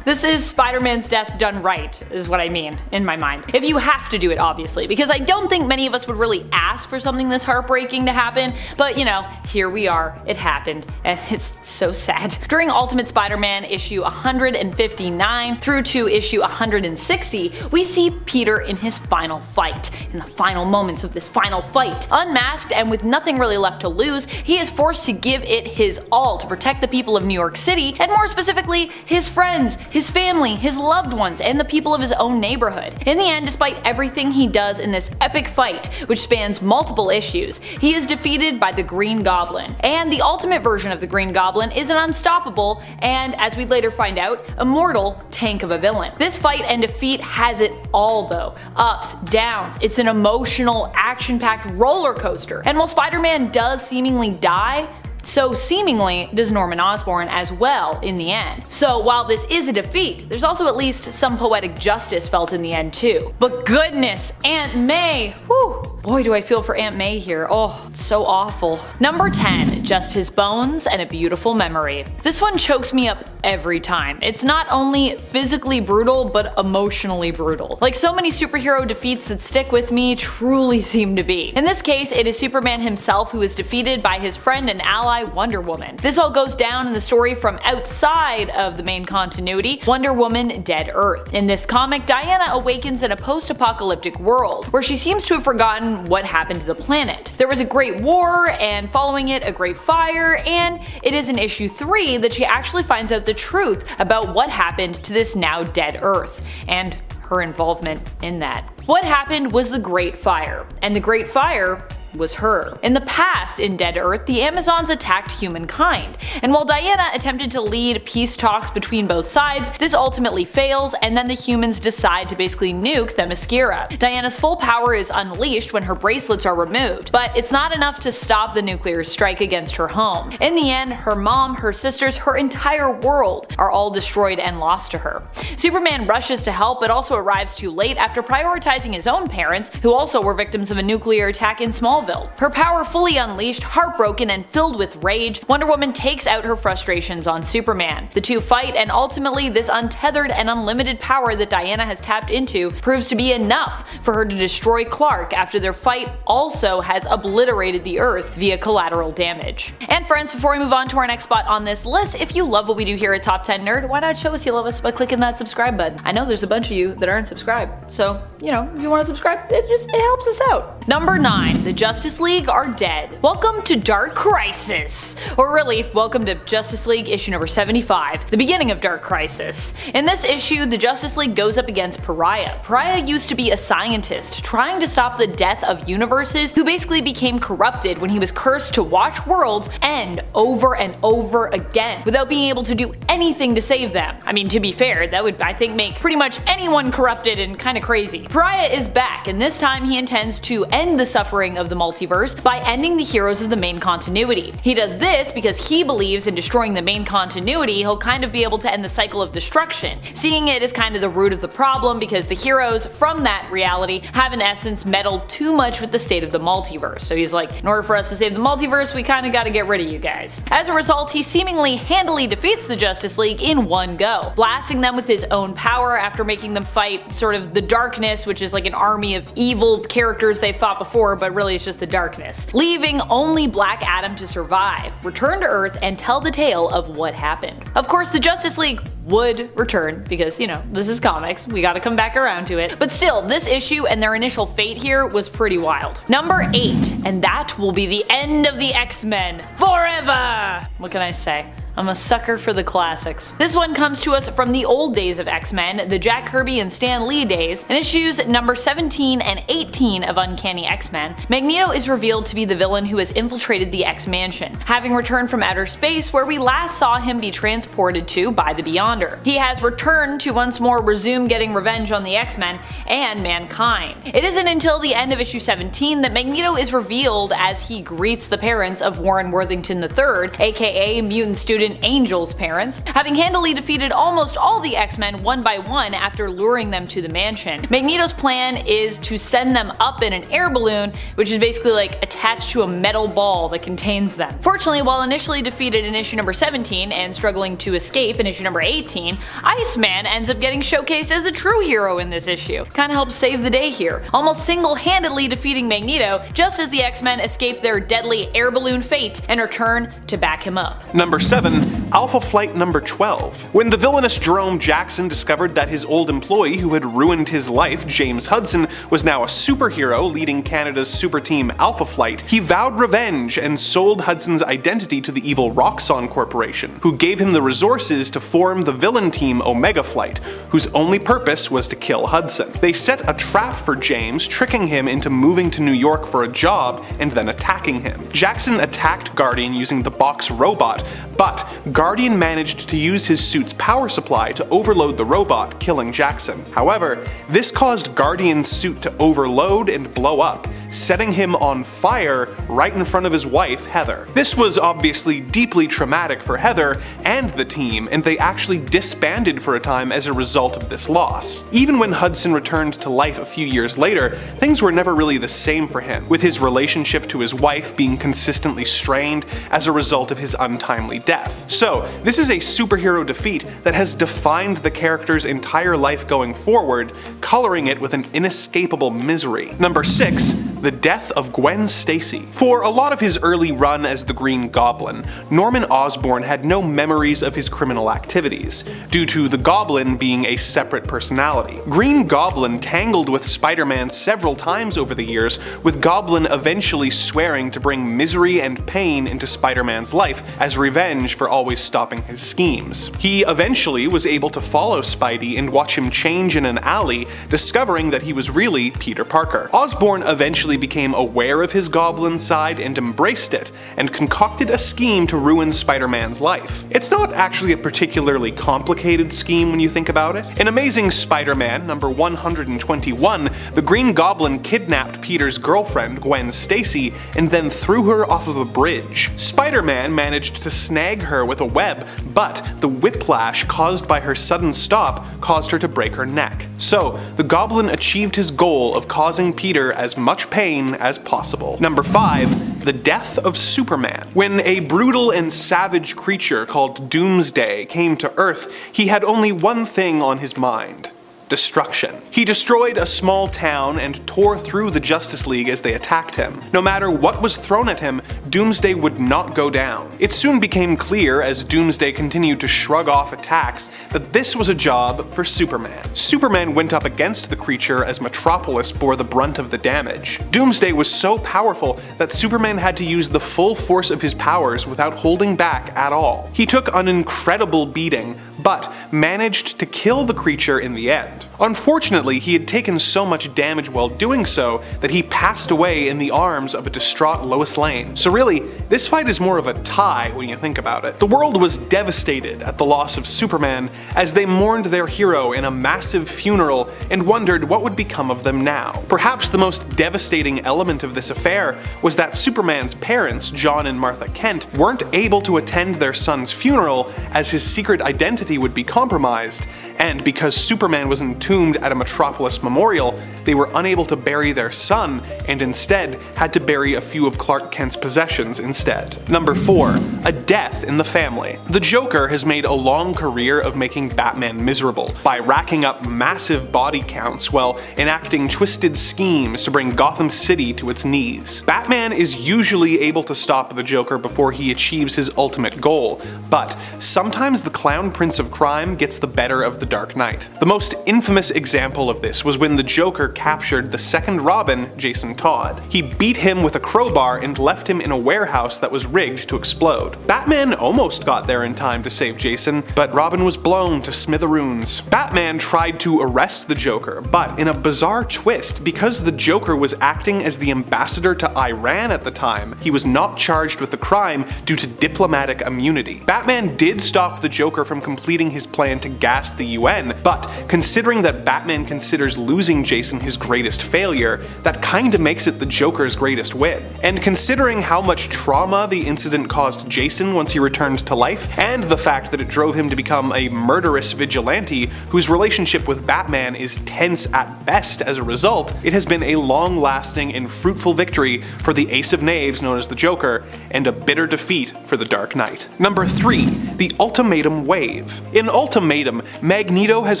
This is Spider-Man's death done right, is what I mean, in my mind. If you have to do it, obviously, because I don't think many of us would really ask for something this heartbreaking to happen, but you know, here we are, it happened, and it's so sad. During Ultimate Spider-Man issue 159 through to issue 160, we see Peter in his final fight. In the final moments of this final fight, unmasked and with nothing really left to lose, he is forced to give it his all to protect the people of New York City, and more specifically, his friends, his family, his loved ones, and the people of his own neighborhood. In the end, despite everything he does in this epic fight, which spans multiple issues, he is defeated by the Green Goblin. And the ultimate version of the Green Goblin is an unstoppable, and as we later find out, immortal tank of a villain. This fight and defeat has it all though. Ups, downs, it's an emotional, action-packed roller coaster. And while Spider-Man does seemingly die, so seemingly does Norman Osborn as well in the end. So while this is a defeat, there's also at least some poetic justice felt in the end too. But goodness, Aunt May, whew, boy do I feel for Aunt May here, oh, it's so awful. Number 10, Just His Bones and a Beautiful Memory. This one chokes me up every time. It's not only physically brutal, but emotionally brutal. Like so many superhero defeats that stick with me truly seem to be. In this case, it is Superman himself who is defeated by his friend and ally Wonder Woman. This all goes down in the story from outside of the main continuity, Wonder Woman Dead Earth. In this comic, Diana awakens in a post-apocalyptic world, where she seems to have forgotten what happened to the planet. There was a great war, and following it a great fire, and it is in issue 3 that she actually finds out the truth about what happened to this now dead Earth, and her involvement in that. What happened was the Great Fire, and the Great Fire was her. In the past, in Dead Earth, the Amazons attacked humankind, and while Diana attempted to lead peace talks between both sides, this ultimately fails, and then the humans decide to basically nuke Themyscira. Diana's full power is unleashed when her bracelets are removed, but it's not enough to stop the nuclear strike against her home. In the end, her mom, her sisters, her entire world are all destroyed and lost to her. Superman rushes to help, but also arrives too late after prioritizing his own parents, who also were victims of a nuclear attack in Smallville. Smallville. Her power fully unleashed, heartbroken and filled with rage, Wonder Woman takes out her frustrations on Superman. The two fight, and ultimately this untethered and unlimited power that Diana has tapped into proves to be enough for her to destroy Clark after their fight also has obliterated the Earth via collateral damage. And friends, before we move on to our next spot on this list, if you love what we do here at Top 10 Nerd, why not show us you love us by clicking that subscribe button? I know there's a bunch of you that aren't subscribed, so, you know, if you want to subscribe, it helps us out. Number 9. The Justice League are dead. Welcome to Dark Crisis. Or really, welcome to Justice League issue number 75, the beginning of Dark Crisis. In this issue, the Justice League goes up against Pariah. Pariah used to be a scientist trying to stop the death of universes who basically became corrupted when he was cursed to watch worlds end over and over again without being able to do anything to save them. I mean, to be fair, that would, I think, make pretty much anyone corrupted and kinda crazy. Pariah is back, and this time he intends to end the suffering of the multiverse by ending the heroes of the main continuity. He does this because he believes in destroying the main continuity he'll kind of be able to end the cycle of destruction, seeing it as kind of the root of the problem because the heroes from that reality have in essence meddled too much with the state of the multiverse. So he's like, in order for us to save the multiverse, we kinda gotta get rid of you guys. As a result, he seemingly handily defeats the Justice League in one go, blasting them with his own power after making them fight sort of the darkness, which is like an army of evil characters they fought before, but really it's just the darkness, leaving only Black Adam to survive, return to Earth, and tell the tale of what happened. Of course, the Justice League would return because, you know, this is comics, we gotta come back around to it. But still, this issue and their initial fate here was pretty wild. Number 8, and that will be the end of the X-Men forever! What can I say? I'm a sucker for the classics. This one comes to us from the old days of X-Men, the Jack Kirby and Stan Lee days. In issues number 17 and 18 of Uncanny X-Men, Magneto is revealed to be the villain who has infiltrated the X-Mansion, having returned from outer space where we last saw him be transported to by the Beyonder. He has returned to once more resume getting revenge on the X-Men and mankind. It isn't until the end of issue 17 that Magneto is revealed as he greets the parents of Warren Worthington III, aka mutant student Angel's parents, having handily defeated almost all the X-Men one by one after luring them to the mansion. Magneto's plan is to send them up in an air balloon, which is basically like attached to a metal ball that contains them. Fortunately, while initially defeated in issue number 17 and struggling to escape in issue number 18, Iceman ends up getting showcased as the true hero in this issue. Kinda helps save the day here, almost single-handedly defeating Magneto just as the X-Men escape their deadly air balloon fate and return to back him up. Number 7. Alpha Flight number 12. When the villainous Jerome Jackson discovered that his old employee who had ruined his life, James Hudson, was now a superhero leading Canada's super team Alpha Flight, he vowed revenge and sold Hudson's identity to the evil Roxxon Corporation, who gave him the resources to form the villain team Omega Flight, whose only purpose was to kill Hudson. They set a trap for James, tricking him into moving to New York for a job and then attacking him. Jackson attacked Guardian using the box robot, but Guardian managed to use his suit's power supply to overload the robot, killing Jackson. However, this caused Guardian's suit to overload and blow up, setting him on fire right in front of his wife, Heather. This was obviously deeply traumatic for Heather and the team, and they actually disbanded for a time as a result of this loss. Even when Hudson returned to life a few years later, things were never really the same for him, with his relationship to his wife being consistently strained as a result of his untimely death. So, this is a superhero defeat that has defined the character's entire life going forward, coloring it with an inescapable misery. Number 6. The death of Gwen Stacy. For a lot of his early run as the Green Goblin, Norman Osborn had no memories of his criminal activities, due to the Goblin being a separate personality. Green Goblin tangled with Spider-Man several times over the years, with Goblin eventually swearing to bring misery and pain into Spider-Man's life as revenge for always stopping his schemes. He eventually was able to follow Spidey and watch him change in an alley, discovering that he was really Peter Parker. Osborn eventually became aware of his Goblin side and embraced it, and concocted a scheme to ruin Spider-Man's life. It's not actually a particularly complicated scheme when you think about it. In Amazing Spider-Man number 121, the Green Goblin kidnapped Peter's girlfriend, Gwen Stacy, and then threw her off of a bridge. Spider-Man managed to snag her with a web, but the whiplash caused by her sudden stop caused her to break her neck. So, the Goblin achieved his goal of causing Peter as much pain pain as possible. Number 5. The death of Superman. When a brutal and savage creature called Doomsday came to Earth, he had only one thing on his mind: destruction. He destroyed a small town and tore through the Justice League as they attacked him. No matter what was thrown at him, Doomsday would not go down. It soon became clear, as Doomsday continued to shrug off attacks, that this was a job for Superman. Superman went up against the creature as Metropolis bore the brunt of the damage. Doomsday was so powerful that Superman had to use the full force of his powers without holding back at all. He took an incredible beating, but managed to kill the creature in the end. Unfortunately, he had taken so much damage while doing so that he passed away in the arms of a distraught Lois Lane. So really, this fight is more of a tie when you think about it. The world was devastated at the loss of Superman as they mourned their hero in a massive funeral and wondered what would become of them now. Perhaps the most devastating element of this affair was that Superman's parents, John and Martha Kent, weren't able to attend their son's funeral as his secret identity would be compromised, and because Superman was entombed at a Metropolis memorial, they were unable to bury their son and instead had to bury a few of Clark Kent's possessions instead. Number 4. A death in the family. The Joker has made a long career of making Batman miserable by racking up massive body counts while enacting twisted schemes to bring Gotham City to its knees. Batman is usually able to stop the Joker before he achieves his ultimate goal, but sometimes the Clown Prince of Crime gets the better of the Dark Knight. The most infamous example of this was when the Joker captured the second Robin, Jason Todd. He beat him with a crowbar and left him in a warehouse that was rigged to explode. Batman almost got there in time to save Jason, but Robin was blown to smithereens. Batman tried to arrest the Joker, but in a bizarre twist, because the Joker was acting as the ambassador to Iran at the time, he was not charged with the crime due to diplomatic immunity. Batman did stop the Joker from completing his plan to gas the UN, but considering that Batman considers losing Jason his greatest failure, that kinda makes it the Joker's greatest win. And considering how much trauma the incident caused Jason once he returned to life, and the fact that it drove him to become a murderous vigilante whose relationship with Batman is tense at best as a result, it has been a long-lasting and fruitful victory for the Ace of Knaves known as the Joker, and a bitter defeat for the Dark Knight. Number 3. The Ultimatum Wave. In Ultimatum, Magneto has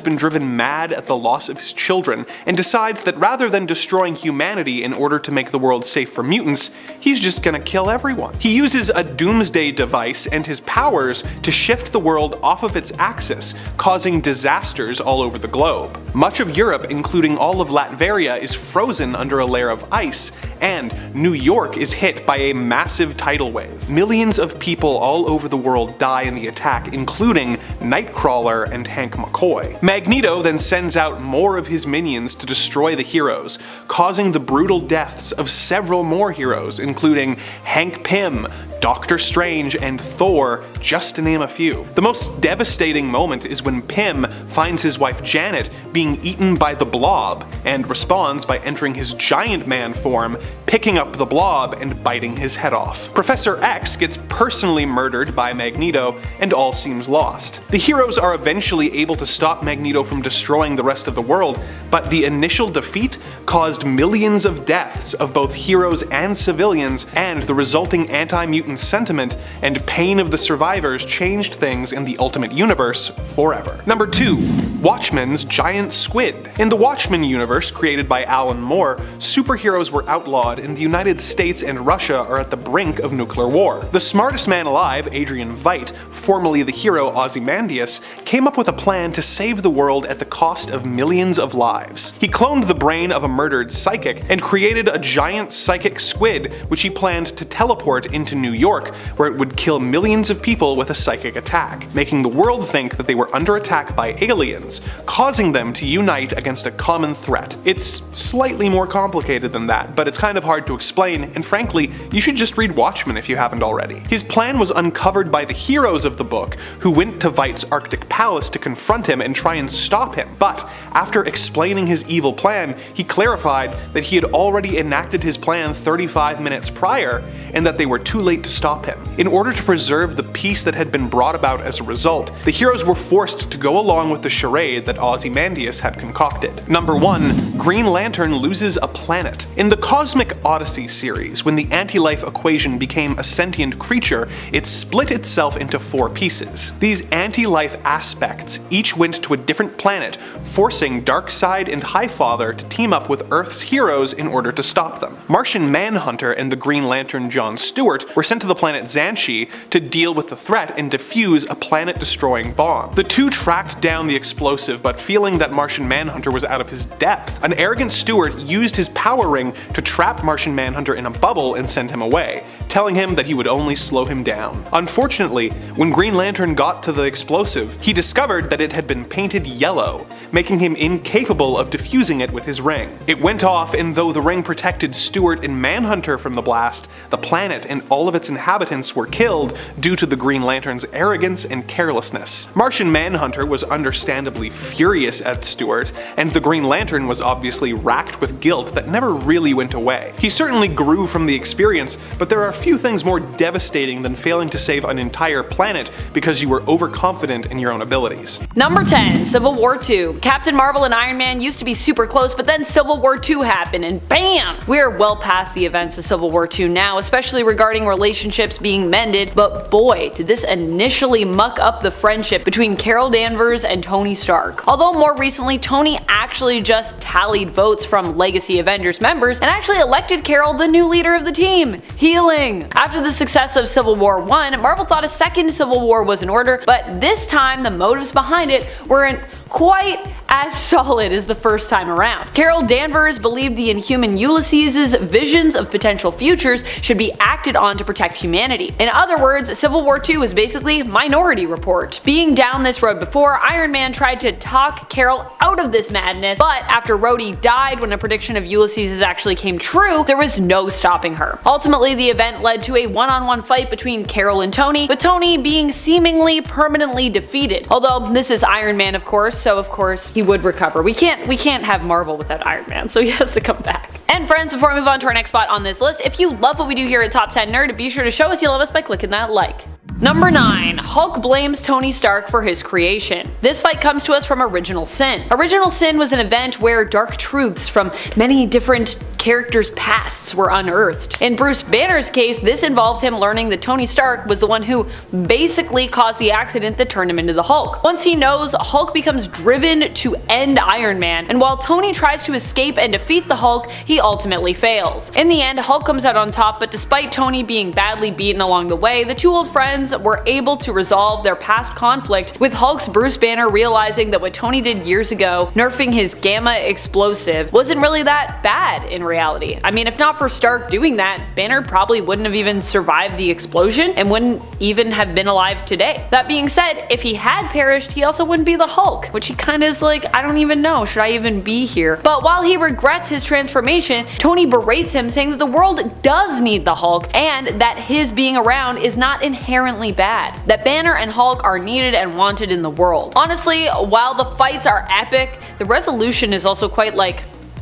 been driven mad at the loss of his children and decides that rather than destroying humanity in order to make the world safe for mutants, he's just gonna kill everyone. He uses a Doomsday device and his powers to shift the world off of its axis, causing disasters all over the globe. Much of Europe, including all of Latveria, is frozen under a layer of ice, and New York is hit by a massive tidal wave. Millions of people all over the world die in the attack, including Nightcrawler and Hank McCoy. Magneto then sends out more of his minions to destroy the heroes, causing the brutal deaths of several more heroes, including Hank Pym, Doctor Strange, and Thor, just to name a few. The most devastating moment is when Pym finds his wife Janet being eaten by the Blob, and responds by entering his giant man form, picking up the Blob and biting his head off. Professor X gets personally murdered by Magneto, and all seems lost. The heroes are eventually able to stop Magneto from destroying the rest of the world, but the initial defeat caused millions of deaths of both heroes and civilians, and the resulting anti-mutant sentiment and pain of the survivors changed things in the Ultimate Universe forever. Number 2. Watchmen's Giant Squid. In the Watchmen universe created by Alan Moore, superheroes were outlawed and the United States and Russia are at the brink of nuclear war. The smartest man alive, Adrian Veidt, formerly the hero Ozymandias, came up with a plan to save the world at the cost of millions of lives. He cloned the brain of a murdered psychic and created a giant psychic squid which he planned to teleport into New York, where it would kill millions of people with a psychic attack, making the world think that they were under attack by aliens, causing them to unite against a common threat. It's slightly more complicated than that, but it's kind of hard to explain, and frankly, you should just read Watchmen if you haven't already. His plan was uncovered by the heroes of the book, who went to Veidt's Arctic palace to confront him and try and stop him. But after explaining his evil plan, he clarified that he had already enacted his plan 35 minutes prior, and that they were too late to stop him. In order to preserve the peace that had been brought about as a result, the heroes were forced to go along with the charade that Ozymandias had concocted. Number 1. Green Lantern loses a planet. In the Cosmic Odyssey series, when the anti-life equation became a sentient creature, it split itself into 4 pieces. These anti-life aspects each went to a different planet, forcing Darkseid and Highfather to team up with Earth's heroes in order to stop them. Martian Manhunter and the Green Lantern John Stewart were sent to the planet Xanshi to deal with the threat and defuse a planet-destroying bomb. The two tracked down the explosive, but feeling that Martian Manhunter was out of his depth, an arrogant Stewart used his power ring to trap Martian Manhunter in a bubble and send him away, telling him that he would only slow him down. Unfortunately, when Green Lantern got to the explosive, he discovered that it had been painted yellow, making him incapable of defusing it with his ring. It went off, and though the ring protected Stewart and Manhunter from the blast, the planet and all of its inhabitants were killed due to the Green Lantern's arrogance and carelessness. Martian Manhunter was understandably furious at Stewart, and the Green Lantern was obviously racked with guilt that never really went away. He certainly grew from the experience, but there are few things more devastating than failing to save an entire planet because you were overconfident in your own abilities. Number 10. Civil War II. Captain Marvel and Iron Man used to be super close, but then Civil War II happened and BAM! We are well past the events of Civil War II now, especially regarding relationships being mended, but boy, did this initially muck up the friendship between Carol Danvers and Tony Stark. Although more recently, Tony actually just tallied votes from Legacy Avengers members and actually elected Carol the new leader of the team. Healing! After the success of Civil War I, Marvel thought a second Civil War was in order, but this time the motives behind it weren't quite as solid as the first time around. Carol Danvers believed the Inhuman Ulysses' visions of potential futures should be acted on to protect humanity. In other words, Civil War II was basically Minority Report. Being down this road before, Iron Man tried to talk Carol out of this madness, but after Rhodey died when a prediction of Ulysses' actually came true, there was no stopping her. Ultimately, the event led to a one-on-one fight between Carol and Tony, with Tony being seemingly permanently defeated. Although this is Iron Man, of course, so of course he would recover. We can't have Marvel without Iron Man, so he has to come back. And friends, before we move on to our next spot on this list, if you love what we do here at Top 10 Nerd, be sure to show us you love us by clicking that like. Number 9. Hulk blames Tony Stark for his creation. This fight comes to us from Original Sin. Original Sin was an event where dark truths from many different characters' pasts were unearthed. In Bruce Banner's case, this involved him learning that Tony Stark was the one who basically caused the accident that turned him into the Hulk. Once he knows, Hulk becomes driven to end Iron Man, and while Tony tries to escape and defeat the Hulk, he ultimately fails. In the end, Hulk comes out on top, but despite Tony being badly beaten along the way, the two old friends were able to resolve their past conflict, with Hulk's Bruce Banner realizing that what Tony did years ago, nerfing his gamma explosive, wasn't really that bad in reality. I mean, if not for Stark doing that, Banner probably wouldn't have even survived the explosion and wouldn't even have been alive today. That being said, if he had perished, he also wouldn't be the Hulk, which he kinda is like, I don't even know, should I even be here? But while he regrets his transformation, Tony berates him, saying that the world does need the Hulk and that his being around is not inherently bad. That Banner and Hulk are needed and wanted in the world. Honestly, while the fights are epic, the resolution is also quite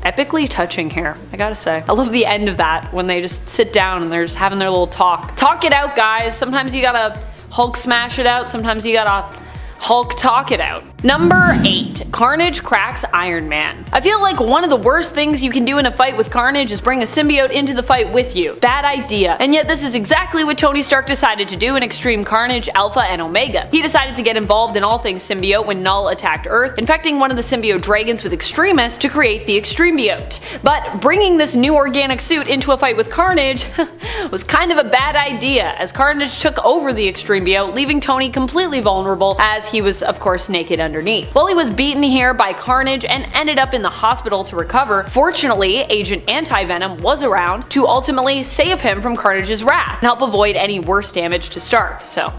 epically touching here, I gotta say. I love the end of that, when they just sit down and they're just having their little talk. Talk it out, guys. Sometimes you gotta Hulk smash it out, sometimes you gotta Hulk talk it out. Number 8. Carnage cracks Iron Man. I feel like one of the worst things you can do in a fight with Carnage is bring a symbiote into the fight with you. Bad idea. And yet this is exactly what Tony Stark decided to do in Extreme Carnage Alpha and Omega. He decided to get involved in all things symbiote when Null attacked Earth, infecting one of the symbiote dragons with Extremis to create the Extremebiote. But bringing this new organic suit into a fight with Carnage was kind of a bad idea, as Carnage took over the Extremebiote, leaving Tony completely vulnerable, as he was of course naked underneath. Well, he was beaten here by Carnage and ended up in the hospital to recover. Fortunately, Agent Anti-Venom was around to ultimately save him from Carnage's wrath and help avoid any worse damage to Stark. So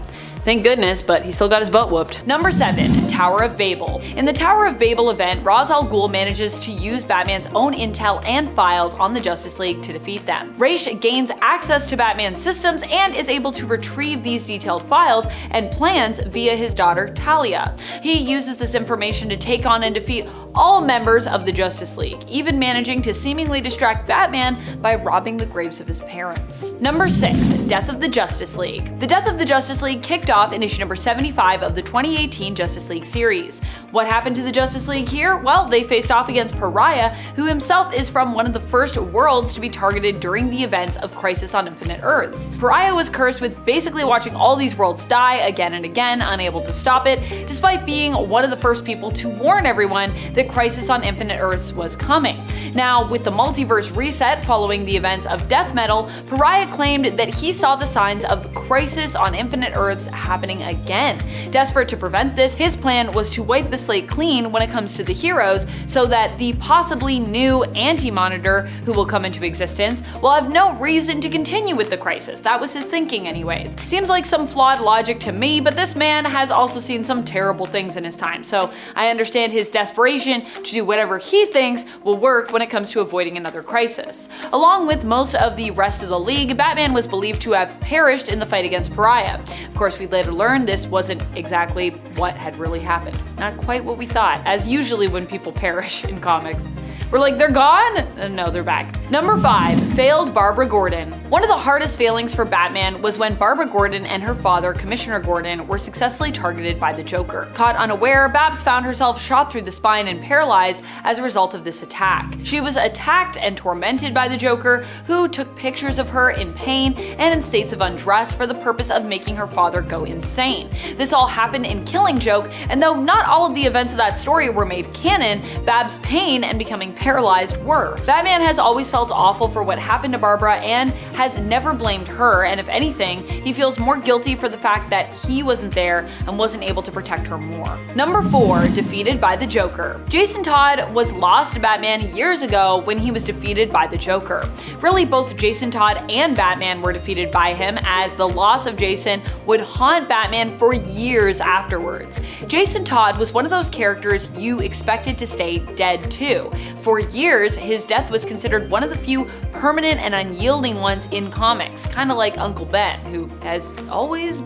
Thank goodness, but he still got his butt whooped. Number 7. Tower of Babel. In the Tower of Babel event, Ra's al Ghul manages to use Batman's own intel and files on the Justice League to defeat them. Ra's gains access to Batman's systems and is able to retrieve these detailed files and plans via his daughter Talia. He uses this information to take on and defeat all members of the Justice League, even managing to seemingly distract Batman by robbing the graves of his parents. Number 6. Death of the Justice League. The Death of the Justice League kicked off in issue number 75 of the 2018 Justice League series. What happened to the Justice League here? Well, they faced off against Pariah, who himself is from one of the first worlds to be targeted during the events of Crisis on Infinite Earths. Pariah was cursed with basically watching all these worlds die again and again, unable to stop it, despite being one of the first people to warn everyone that Crisis on Infinite Earths was coming. Now, with the multiverse reset following the events of Death Metal, Pariah claimed that he saw the signs of Crisis on Infinite Earths happening again. Desperate to prevent this, his plan was to wipe the slate clean when it comes to the heroes, so that the possibly new Anti-Monitor, who will come into existence, will have no reason to continue with the Crisis. That was his thinking anyways. Seems like some flawed logic to me, but this man has also seen some terrible things in his time, so I understand his desperation to do whatever he thinks will work when it comes to avoiding another crisis. Along with most of the rest of the League, Batman was believed to have perished in the fight against Pariah. Of course, we later learned this wasn't exactly what had really happened. Not quite what we thought, as usually when people perish in comics. We're like, they're gone? No, they're back. Number 5. Failed Barbara Gordon. One of the hardest failings for Batman was when Barbara Gordon and her father, Commissioner Gordon, were successfully targeted by the Joker. Caught unaware, Babs found herself shot through the spine and paralyzed as a result of this attack. She was attacked and tormented by the Joker, who took pictures of her in pain and in states of undress for the purpose of making her father go insane. This all happened in Killing Joke, and though not all of the events of that story were made canon, Babs' pain and becoming paralyzed were. Batman has always felt awful for what happened to Barbara and has never blamed her, and if anything, he feels more guilty for the fact that he wasn't there and wasn't able to protect her more. Number 4. Defeated by the Joker. Jason Todd was lost to Batman years ago when he was defeated by the Joker. Really, both Jason Todd and Batman were defeated by him, as the loss of Jason would haunt Batman for years afterwards. Jason Todd was one of those characters you expected to stay dead too. For years, his death was considered one of the few permanent and unyielding ones in comics, kind of like Uncle Ben, who has always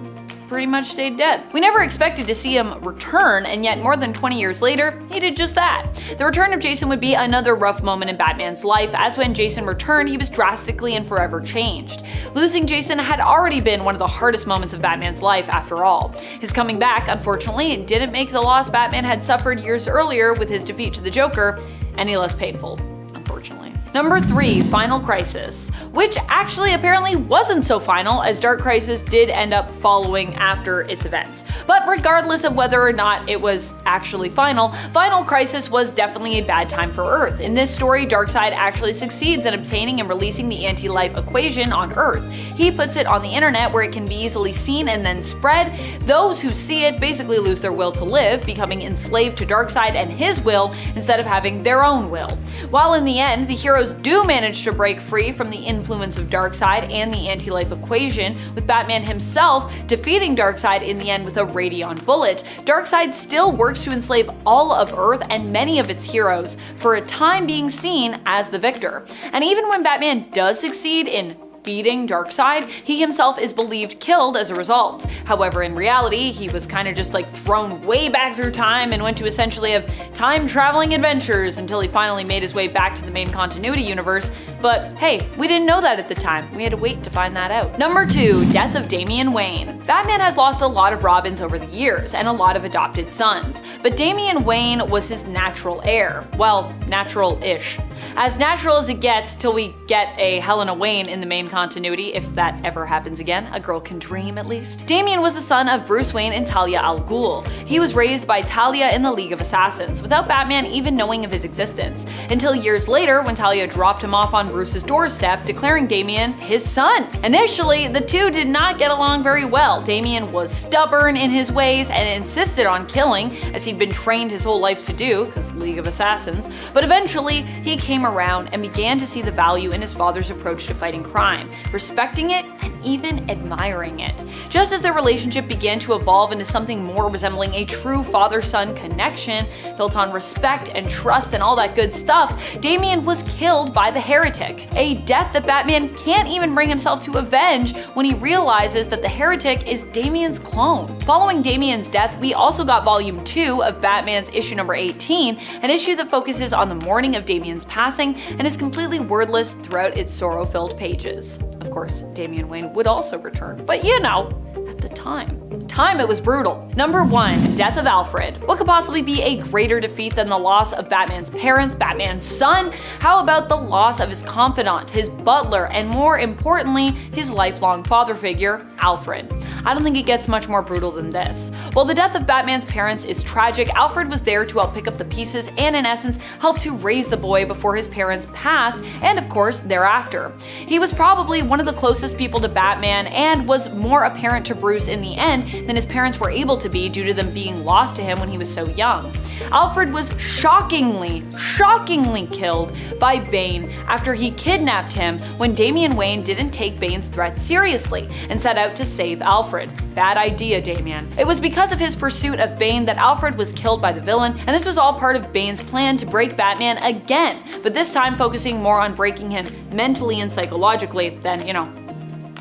pretty much stayed dead. We never expected to see him return, and yet more than 20 years later, he did just that. The return of Jason would be another rough moment in Batman's life, as when Jason returned, he was drastically and forever changed. Losing Jason had already been one of the hardest moments of Batman's life after all. His coming back, unfortunately, didn't make the loss Batman had suffered years earlier with his defeat to the Joker any less painful, unfortunately. Number 3. Final Crisis, which actually apparently wasn't so final, as Dark Crisis did end up following after its events. But regardless of whether or not it was actually final, Final Crisis was definitely a bad time for Earth. In this story, Darkseid actually succeeds in obtaining and releasing the anti-life equation on Earth. He puts it on the internet where it can be easily seen and then spread. Those who see it basically lose their will to live, becoming enslaved to Darkseid and his will instead of having their own will. While in the end, the heroes do manage to break free from the influence of Darkseid and the anti-life equation, with Batman himself defeating Darkseid in the end with a Radion bullet. Darkseid still works to enslave all of Earth and many of its heroes, for a time being seen as the victor. And even when Batman does succeed in beating Darkseid, he himself is believed killed as a result. However, in reality, he was kind of just like thrown way back through time and went to essentially have time-traveling adventures until he finally made his way back to the main continuity universe. But hey, we didn't know that at the time. We had to wait to find that out. Number 2. Death of Damian Wayne. Batman has lost a lot of Robins over the years, and a lot of adopted sons, but Damian Wayne was his natural heir. Well, natural-ish. As natural as it gets till we get a Helena Wayne in the main continuity, if that ever happens again. A girl can dream, at least. Damian was the son of Bruce Wayne and Talia al Ghul. He was raised by Talia in the League of Assassins, without Batman even knowing of his existence, until years later when Talia dropped him off on Bruce's doorstep, declaring Damian his son. Initially, the two did not get along very well. Damian was stubborn in his ways and insisted on killing, as he'd been trained his whole life to do, because League of Assassins, but eventually he came around and began to see the value in his father's approach to fighting crime, respecting it and and even admiring it. Just as their relationship began to evolve into something more resembling a true father-son connection, built on respect and trust and all that good stuff, Damian was killed by the Heretic, a death that Batman can't even bring himself to avenge when he realizes that the Heretic is Damian's clone. Following Damian's death, we also got Volume 2 of Batman's issue number 18, an issue that focuses on the mourning of Damian's passing and is completely wordless throughout its sorrow-filled pages. Of course, Damian Wayne would also return, but you know, at the time it was brutal. Number 1. Death of Alfred. What could possibly be a greater defeat than the loss of Batman's parents, Batman's son? How about the loss of his confidant, his butler, and more importantly, his lifelong father figure, Alfred? I don't think it gets much more brutal than this. While the death of Batman's parents is tragic, Alfred was there to help pick up the pieces and in essence help to raise the boy before his parents passed, and of course thereafter. He was probably one of the closest people to Batman and was more apparent to Bruce in the end than his parents were able to be due to them being lost to him when he was so young. Alfred was shockingly killed by Bane after he kidnapped him when Damian Wayne didn't take Bane's threat seriously and set out to save Alfred. Bad idea, Damian. It was because of his pursuit of Bane that Alfred was killed by the villain, and this was all part of Bane's plan to break Batman again, but this time focusing more on breaking him mentally and psychologically than,